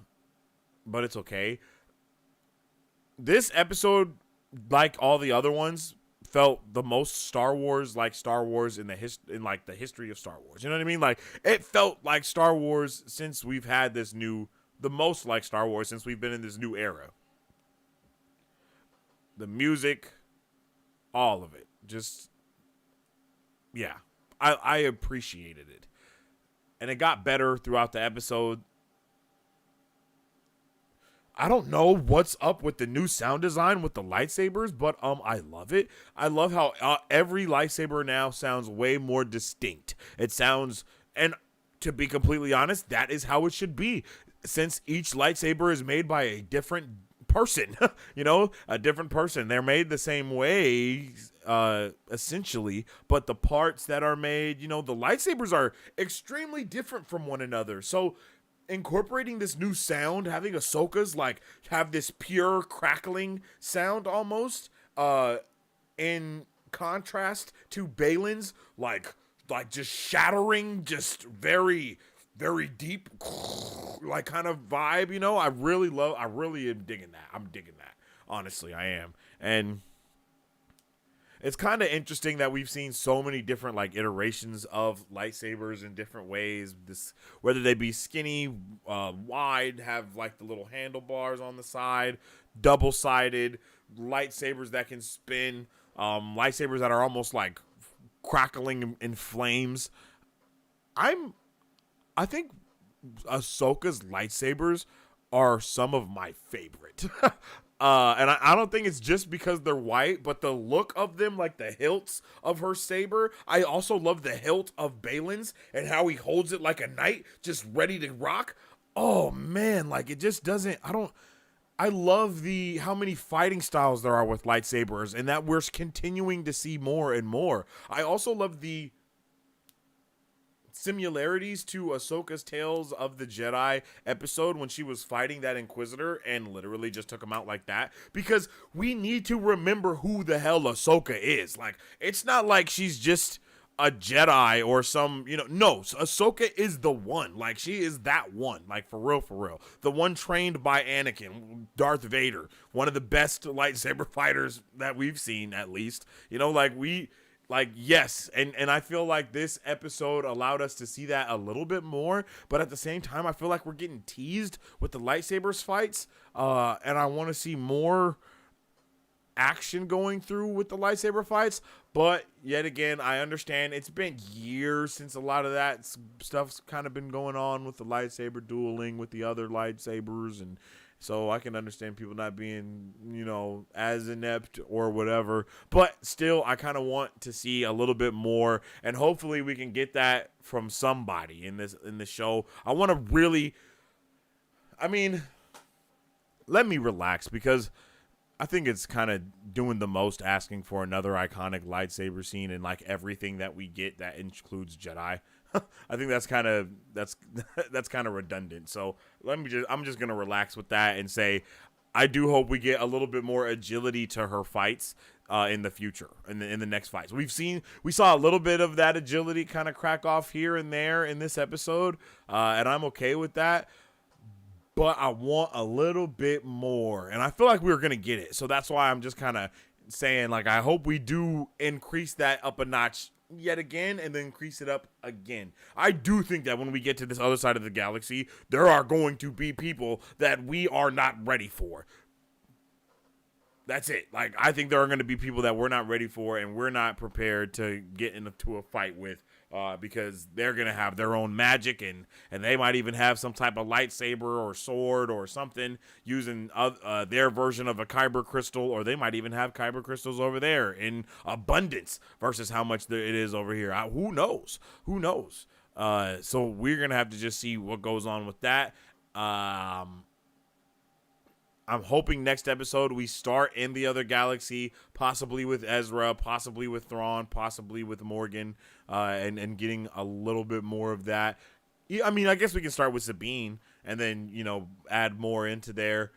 S1: it's okay. This episode, like all the other ones, felt the most Star Wars like Star Wars in the history of Star Wars. You know what I mean? Like, it felt like Star Wars since we've had the most like Star Wars since we've been in this new era. The music, all of it. Just, yeah. I appreciated it. And it got better throughout the episode. I don't know what's up with the new sound design with the lightsabers, but I love it. I love how every lightsaber now sounds way more distinct. It sounds, and to be completely honest, that is how it should be, since each lightsaber is made by a different person. A different person. They're made the same way, essentially, but the parts that are made, the lightsabers are extremely different from one another. So incorporating this new sound, having Ahsoka's have this pure crackling sound almost, in contrast to Balin's like just shattering, just very, very deep, like kind of vibe. I really am digging that. I'm digging that. Honestly, I am. And it's kind of interesting that we've seen so many different iterations of lightsabers in different ways. Whether they be skinny, wide, have the little handlebars on the side, double-sided, lightsabers that can spin, lightsabers that are almost crackling in flames. I think Ahsoka's lightsabers are some of my favorite. And I don't think it's just because they're white, but the look of them, the hilts of her saber. I also love the hilt of Balin's and how he holds it like a knight, just ready to rock. Oh man, it just doesn't. I love how many fighting styles there are with lightsabers, and that we're continuing to see more and more. I also love the similarities to Ahsoka's Tales of the Jedi episode when she was fighting that Inquisitor and literally just took him out like that, because we need to remember who the hell Ahsoka is. It's not like she's just a Jedi or some, no, Ahsoka is the one. She is that one, for real. The one trained by Anakin, Darth Vader, one of the best lightsaber fighters that we've seen, at least. Yes, and I feel like this episode allowed us to see that a little bit more, but at the same time, I feel like we're getting teased with the lightsabers fights, and I want to see more action going through with the lightsaber fights. But yet again, I understand it's been years since a lot of that stuff's kind of been going on with the lightsaber dueling with the other lightsabers, and so I can understand people not being, you know, as inept or whatever. But still, I kind of want to see a little bit more, and hopefully we can get that from somebody in this show. I want to really, I mean, let me relax, because I think it's kind of doing the most asking for another iconic lightsaber scene in like everything that we get that includes Jedi. I think that's kind of redundant. So I'm just gonna relax with that and say I do hope we get a little bit more agility to her fights in the future, in the next fights. We saw a little bit of that agility kind of crack off here and there in this episode, and I'm okay with that. But I want a little bit more, and I feel like we were gonna get it. So that's why I'm just kind of saying, like, I hope we do increase that up a notch yet again, and then increase it up again. I do think that when we get to this other side of the galaxy, there are going to be people that we are not ready for. That's it. Like, I think there are going to be people that we're not ready for and we're not prepared to get into a fight with, because they're going to have their own magic, and they might even have some type of lightsaber or sword or something using their version of a kyber crystal, or they might even have kyber crystals over there in abundance versus how much it is over here. Who knows? So we're going to have to just see what goes on with that. I'm hoping next episode we start in the other galaxy, possibly with Ezra, possibly with Thrawn, possibly with Morgan, and getting a little bit more of that. Yeah, I mean, I guess we can start with Sabine and then, you know, add more into there.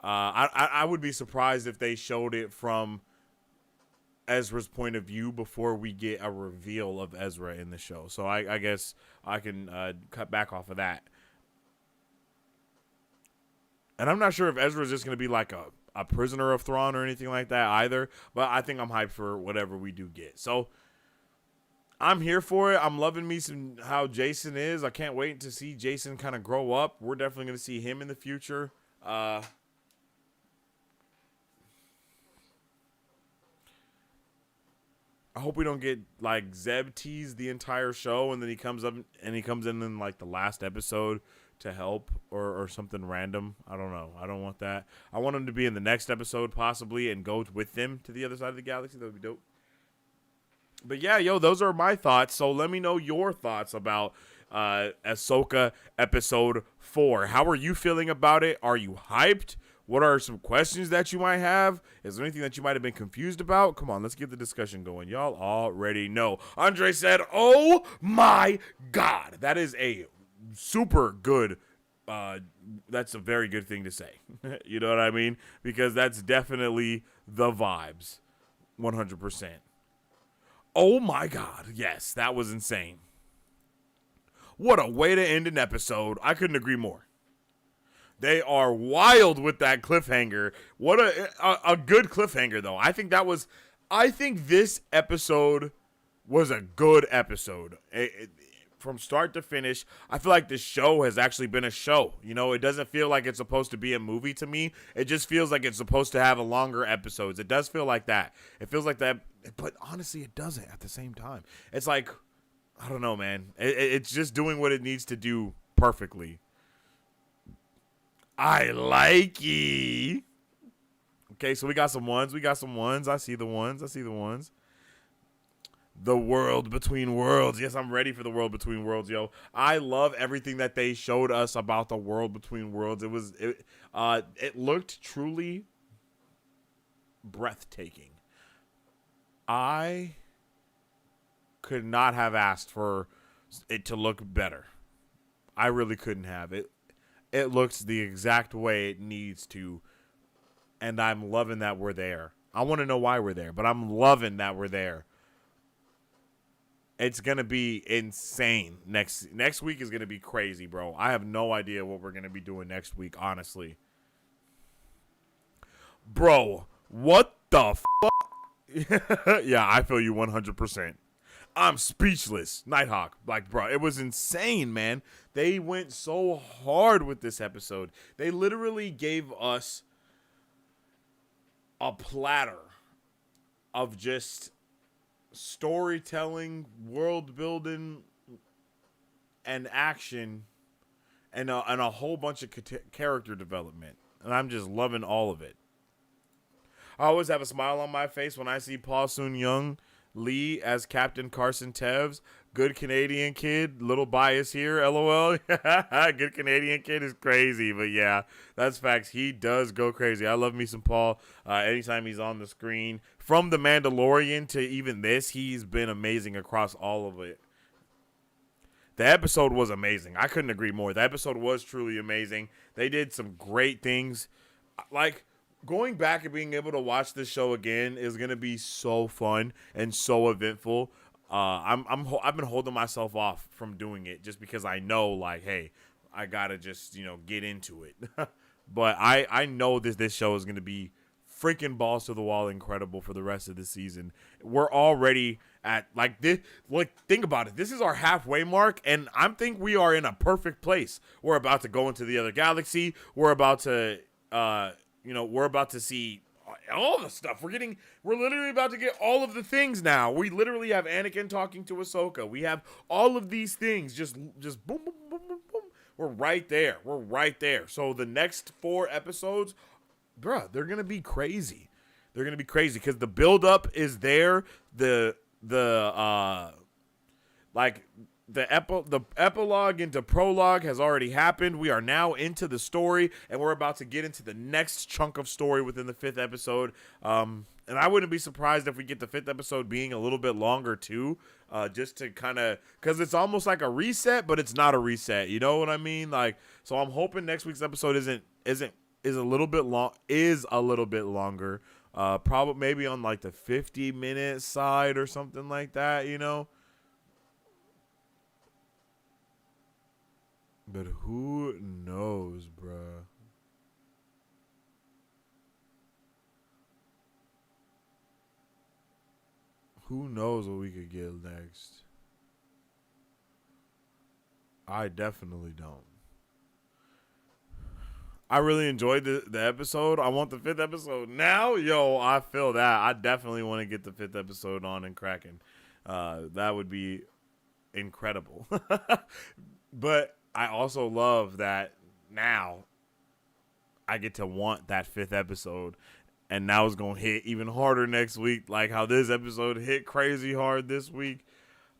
S1: I would be surprised if they showed it from Ezra's point of view before we get a reveal of Ezra in the show. So I guess I can cut back off of that. And I'm not sure if Ezra's just going to be like a prisoner of Thrawn or anything like that either. But I think I'm hyped for whatever we do get. So I'm here for it. I'm loving me some how Jason is. I can't wait to see Jason kind of grow up. We're definitely going to see him in the future. I hope we don't get like Zeb teased the entire show and then he comes in like the last episode to help or something random. I don't know. I don't want that. I want him to be in the next episode possibly and go with them to the other side of the galaxy. That would be dope. But yeah, those are my thoughts. So let me know your thoughts about Ahsoka episode 4. How are you feeling about it? Are you hyped? What are some questions that you might have? Is there anything that you might have been confused about? Come on, let's get the discussion going. Y'all already know. Andre said, oh my God. That is a super good, that's a very good thing to say. You know what I mean? Because that's definitely the vibes. 100%. Oh my God. Yes, that was insane. What a way to end an episode. I couldn't agree more. They are wild with that cliffhanger. What a good cliffhanger, though. I think this episode was a good episode. From start to finish, I feel like this show has actually been a show. You know, it doesn't feel like it's supposed to be a movie to me. It just feels like it's supposed to have a longer episodes. It does feel like that. It feels like that, but honestly, it doesn't at the same time. It's like, I don't know, man. It's just doing what it needs to do perfectly. I like it. Okay, so we got some ones. I see the ones. The world between worlds. Yes, I'm ready for the world between worlds, yo. I love everything that they showed us about the world between worlds. It looked truly breathtaking. I could not have asked for it to look better. I really couldn't have. It looks the exact way it needs to, and I'm loving that we're there. I want to know why we're there, but I'm loving that we're there. It's going to be insane. Next week is going to be crazy, bro. I have no idea what we're going to be doing next week, honestly. Bro, what the fuck? Yeah, I feel you 100%. I'm speechless. Nighthawk. Like, bro, it was insane, man. They went so hard with this episode. They literally gave us a platter of just storytelling, world building, and action, and a whole bunch of character development. And I'm just loving all of it. I always have a smile on my face when I see Paul Sun-young Lee as Captain Carson Tevez. Good Canadian kid. Little bias here, LOL. Good Canadian kid is crazy. But yeah, that's facts. He does go crazy. I love me some Paul. Anytime he's on the screen. From The Mandalorian to even this, he's been amazing across all of it. The episode was amazing. I couldn't agree more. The episode was truly amazing. They did some great things. Like, going back and being able to watch this show again is going to be so fun and so eventful. I've been holding myself off from doing it just because I know, like, hey, I got to just, get into it. But I know this show is going to be freaking balls to the wall incredible for the rest of the season. We're already at this, think about it. This is our halfway mark, and I think we are in a perfect place. We're about to go into the other galaxy. We're about to we're about to see all the stuff. We're literally about to get all of the things now. We literally have Anakin talking to Ahsoka. We have all of these things just boom, boom, boom, boom, boom. We're right there. We're right there. So the next 4 episodes, bruh, they're going to be crazy. They're going to be crazy because the buildup is there. The epilogue into prologue has already happened. We are now into the story, and we're about to get into the next chunk of story within the 5th episode. And I wouldn't be surprised if we get the 5th episode being a little bit longer too, just to kind of, because it's almost like a reset, but it's not a reset. You know what I mean? Like, so I'm hoping next week's episode is a little bit longer. Probably maybe on like the 50-minute side or something like that. But who knows, bruh? Who knows what we could get next? I definitely don't. I really enjoyed the episode. I want the 5th episode now. Yo, I feel that. I definitely want to get the 5th episode on and cracking. That would be incredible. But I also love that now I get to want that 5th episode, and now it's going to hit even harder next week, like how this episode hit crazy hard this week.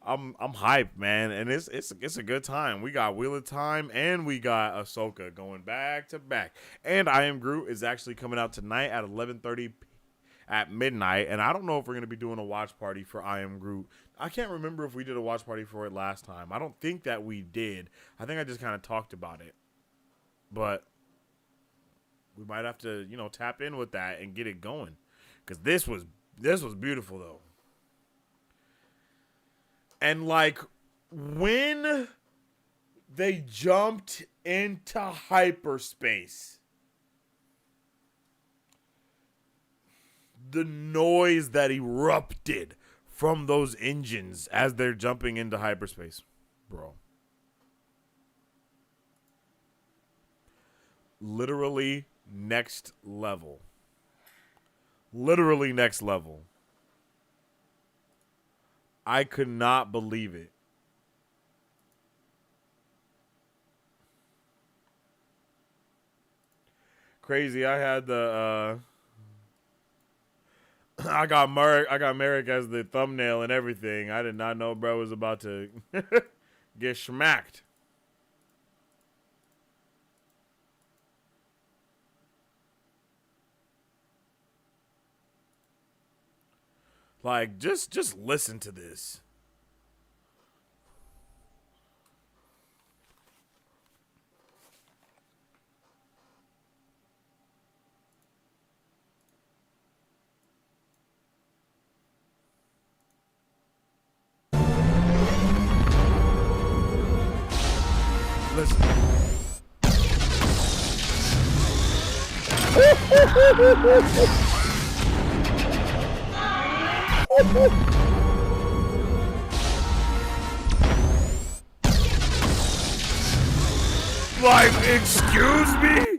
S1: I'm hyped, man, and it's a good time. We got Wheel of Time, and we got Ahsoka going back to back. And I Am Groot is actually coming out tonight at 11:30 at midnight, and I don't know if we're going to be doing a watch party for I Am Groot. I can't remember if we did a watch party for it last time. I don't think that we did. I think I just kind of talked about it. But we might have to, tap in with that and get it going. Because this was beautiful, though. And, like, when they jumped into hyperspace, the noise that erupted from those engines as they're jumping into hyperspace, bro. Literally next level. Literally next level. I could not believe it. Crazy. I had the I got Merrick as the thumbnail and everything. I did not know bro was about to get schmacked. Like, just listen to this. Listen. Like, excuse me?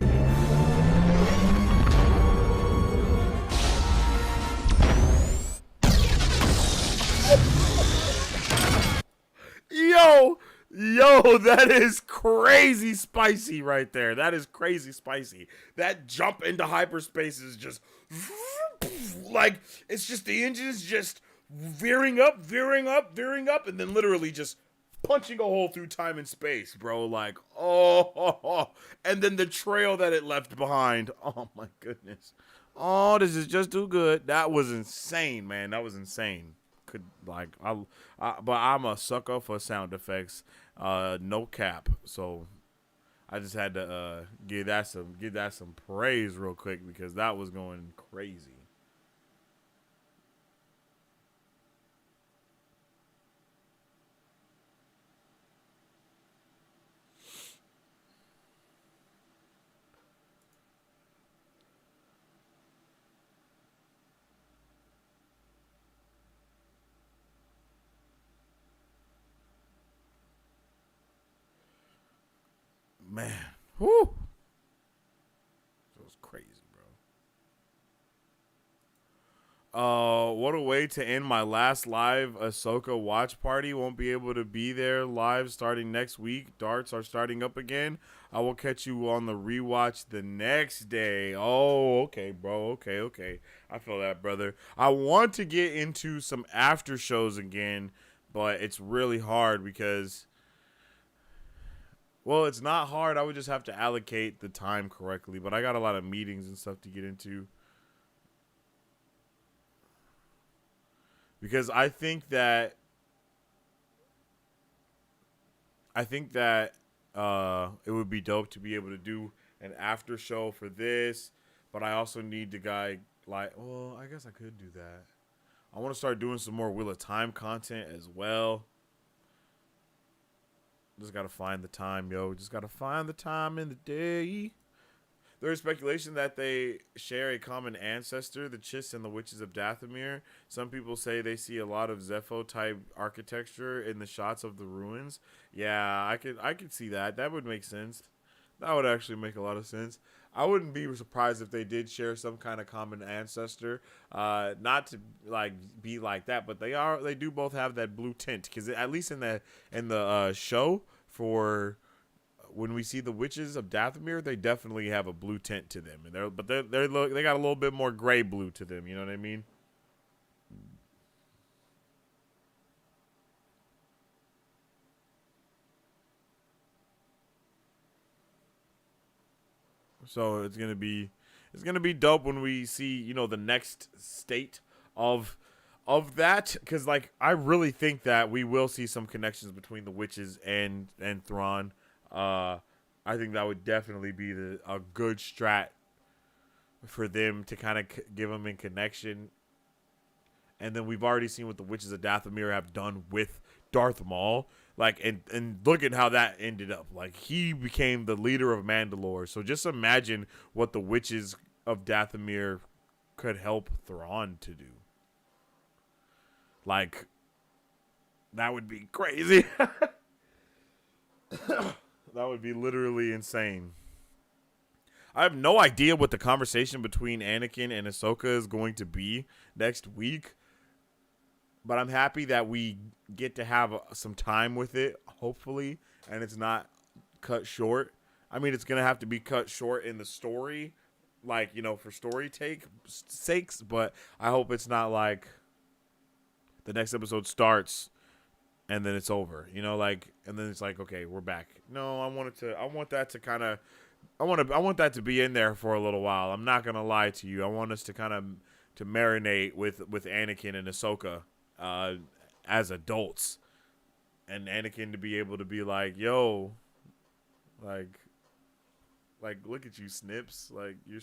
S1: Yo, that is crazy spicy right there. That is crazy spicy. That jump into hyperspace is just like, it's just the engine is just veering up, and then literally just punching a hole through time and space, bro. Like, and then the trail that it left behind. Oh my goodness. Oh, this is just too good. That was insane, man. That was insane. But I'm a sucker for sound effects. No cap. So I just had to give that some praise real quick because that was going crazy. Man, whoo. That was crazy, bro. What a way to end my last live Ahsoka watch party. Won't be able to be there live starting next week. Darts are starting up again. I will catch you on the rewatch the next day. Oh, okay, bro. Okay. I feel that, brother. I want to get into some after shows again, but it's really hard because... Well, it's not hard. I would just have to allocate the time correctly. But I got a lot of meetings and stuff to get into. Because I think that it would be dope to be able to do an after show for this. But I also need the guy, like, well, I guess I could do that. I want to start doing some more Wheel of Time content as well. Just gotta find the time, yo. Just gotta find the time in the day. There is speculation that they share a common ancestor, the Chiss and the Witches of Dathomir. Some people say they see a lot of Zepho-type architecture in the shots of the ruins. Yeah, I could see that. That would make sense. That would actually make a lot of sense. I wouldn't be surprised if they did share some kind of common ancestor. Not to like be like that, but they do both have that blue tint. Because at least in the show for when we see the Witches of Dathomir, they definitely have a blue tint to them, and they got a little bit more gray blue to them. You know what I mean? So it's gonna be dope when we see, the next state of that, because like I really think that we will see some connections between the witches and Thrawn. I think that would definitely be a good strat for them to kind of give them in connection. And then we've already seen what the Witches of Dathomir have done with Darth Maul. Like, and look at how that ended up. Like, he became the leader of Mandalore. So just imagine what the Witches of Dathomir could help Thrawn to do. Like, that would be crazy. That would be literally insane. I have no idea what the conversation between Anakin and Ahsoka is going to be next week. But I'm happy that we get to have some time with it, hopefully, and it's not cut short. I mean, it's going to have to be cut short in the story, like, for story sakes, but I hope it's not like the next episode starts and then it's over, and then it's like, okay, we're back. No, I want that to be in there for a little while. I'm not going to lie to you. I want us to kind of to marinate with Anakin and Ahsoka. As adults, and Anakin to be able to be like, yo, like look at you, Snips, like you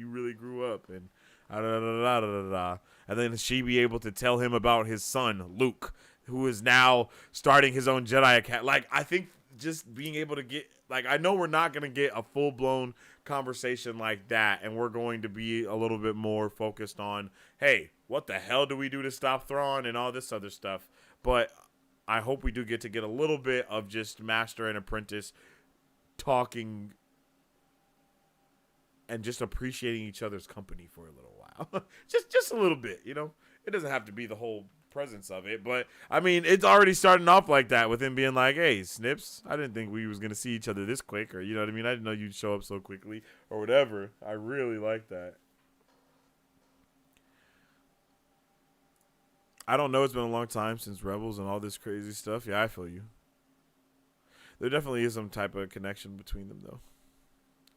S1: really grew up, and and then she be able to tell him about his son Luke, who is now starting his own Jedi Academy. Like, I think just being able to get, like, I know we're not gonna get a full blown conversation like that, and we're going to be a little bit more focused on, hey, what the hell do we do to stop Thrawn and all this other stuff. But I hope we do get a little bit of just master and apprentice talking and just appreciating each other's company for a little while. just a little bit, It doesn't have to be the whole presence of it. But I mean, it's already starting off like that with him being like, "Hey, Snips, I didn't think we was gonna see each other this quick," or you know what I mean? I didn't know you'd show up so quickly, or whatever. I really like that. I don't know. It's been a long time since Rebels and all this crazy stuff. Yeah, I feel you. There definitely is some type of connection between them, though.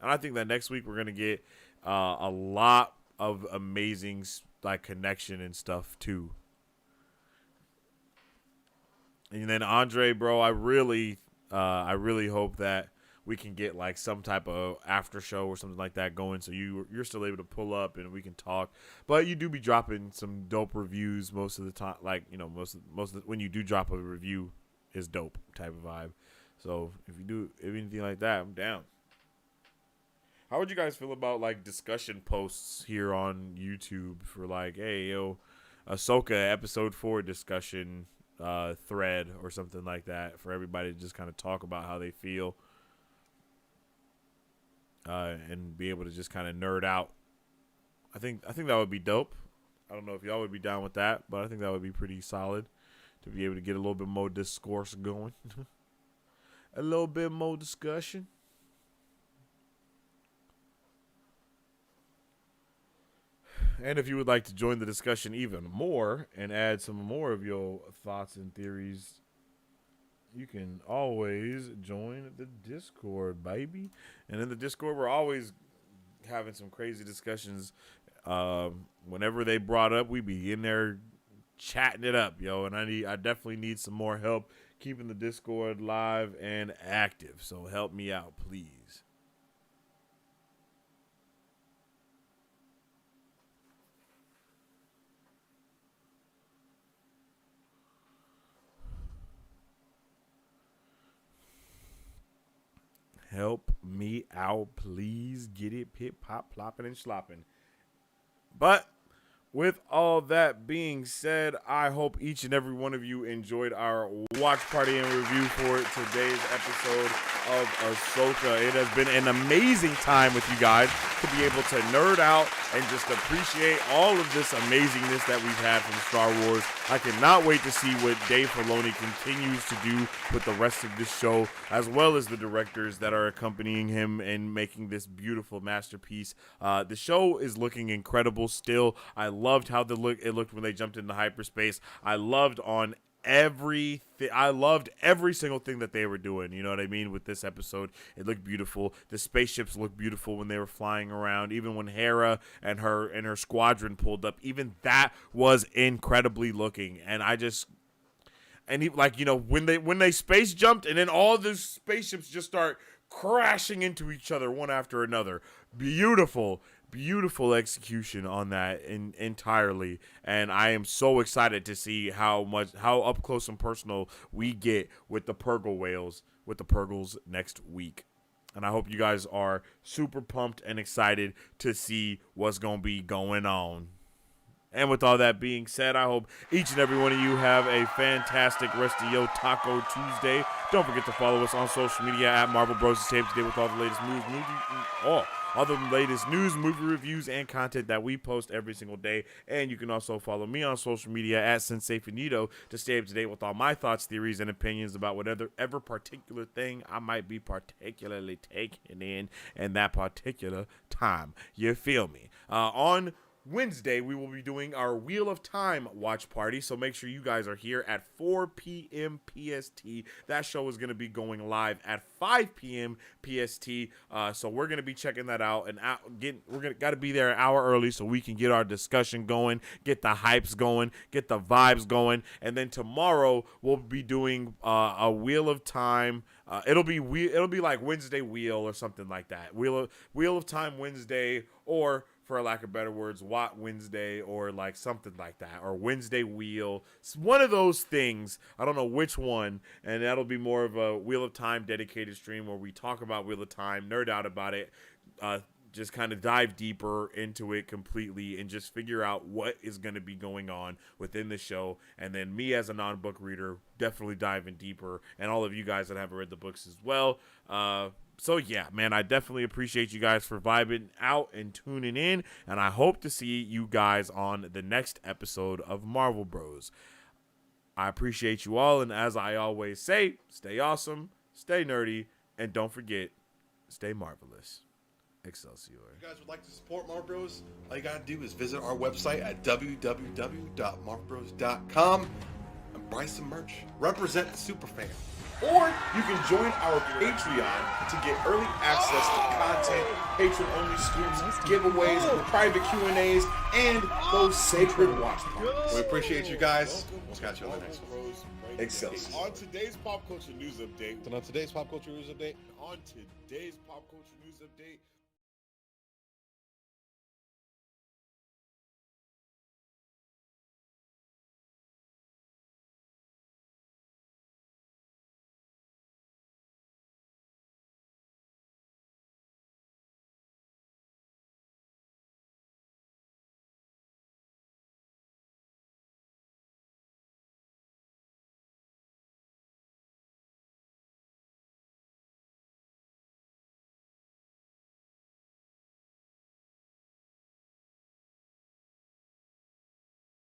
S1: And I think that next week we're going to get a lot of amazing like connection and stuff, too. And then Andre, bro, I really hope that we can get like some type of after show or something like that going, so you're still able to pull up and we can talk. But you do be dropping some dope reviews most of the time. Like, you know, most of the, when you do drop a review is dope type of vibe. So if you do anything like that, I'm down. How would you guys feel about like discussion posts here on YouTube for like, hey, yo, Ahsoka episode 4 discussion thread or something like that, for everybody to just kind of talk about how they feel and be able to just kind of nerd out. I think that would be dope. I don't know if y'all would be down with that, but I think that would be pretty solid to be able to get a little bit more discourse going. A little bit more discussion. And if you would like to join the discussion even more and add some more of your thoughts and theories, you can always join the Discord, baby. And in the Discord, we're always having some crazy discussions. Whenever they brought up, we be in there chatting it up, yo. And I definitely need some more help keeping the Discord live and active. So help me out, please. Help me out, please. Get it, pit, pop, plopping, and slopping. But with all that being said, I hope each and every one of you enjoyed our watch party and review for today's episode of Ahsoka. It has been an amazing time with you guys to be able to nerd out and just appreciate all of this amazingness that we've had from Star Wars. I cannot wait to see what Dave Filoni continues to do with the rest of this show, as well as the directors that are accompanying him and making this beautiful masterpiece. The show is looking incredible still. I loved how it looked when they jumped into hyperspace. I loved every single thing that they were doing, you know what I mean, with this episode. It looked beautiful. The spaceships looked beautiful when they were flying around. Even when Hera and her squadron pulled up, even that was incredibly looking. And when they space jumped and then all the spaceships just start crashing into each other one after another. Beautiful execution on that entirely, and I am so excited to see how up close and personal we get with the Purgles next week. And I hope you guys are super pumped and excited to see what's gonna be going on. And with all that being said, I hope each and every one of you have a fantastic rest of your Taco Tuesday. Don't forget to follow us on social media at Marvel Bros. Stay up to date with all the latest news, movie reviews, and content that we post every single day. And you can also follow me on social media at Sensei Finito to stay up to date with all my thoughts, theories, and opinions about whatever particular thing I might be particularly taking in that particular time. You feel me? On Wednesday, we will be doing our Wheel of Time watch party, so make sure you guys are here at 4 p.m. PST. That show is going to be going live at 5 p.m. PST, so we're going to be checking that out, and got to be there an hour early so we can get our discussion going, get the hypes going, get the vibes going, and then tomorrow we'll be doing a Wheel of Time. It'll be like Wednesday Wheel or something like that. Wheel of Time Wednesday, or for lack of better words, Watt Wednesday, or like something like that, or Wednesday Wheel. It's one of those things. I don't know which one, and that'll be more of a Wheel of Time dedicated stream where we talk about Wheel of Time, nerd out about it, just kind of dive deeper into it completely and just figure out what is going to be going on within the show. And then me as a non-book reader, definitely diving deeper, and all of you guys that haven't read the books as well. So yeah, man, I definitely appreciate you guys for vibing out and tuning in, and I hope to see you guys on the next episode of Marvel Bros. I appreciate you all, and as I always say, stay awesome, stay nerdy, and don't forget, stay marvelous. Excelsior.
S14: If you guys would like to support Marvel Bros, all you gotta do is visit our website at www.marvelbros.com and buy some merch. Represent the superfan.
S1: Or you can join our Patreon to get early access to content, patron-only scoops, giveaways, private Q&As, and those sacred watch parties.
S14: We appreciate you guys. We'll catch you on the next one.
S1: Excelsior.
S15: On today's pop culture news update.
S14: And on today's pop culture news update.
S15: On today's pop culture news update.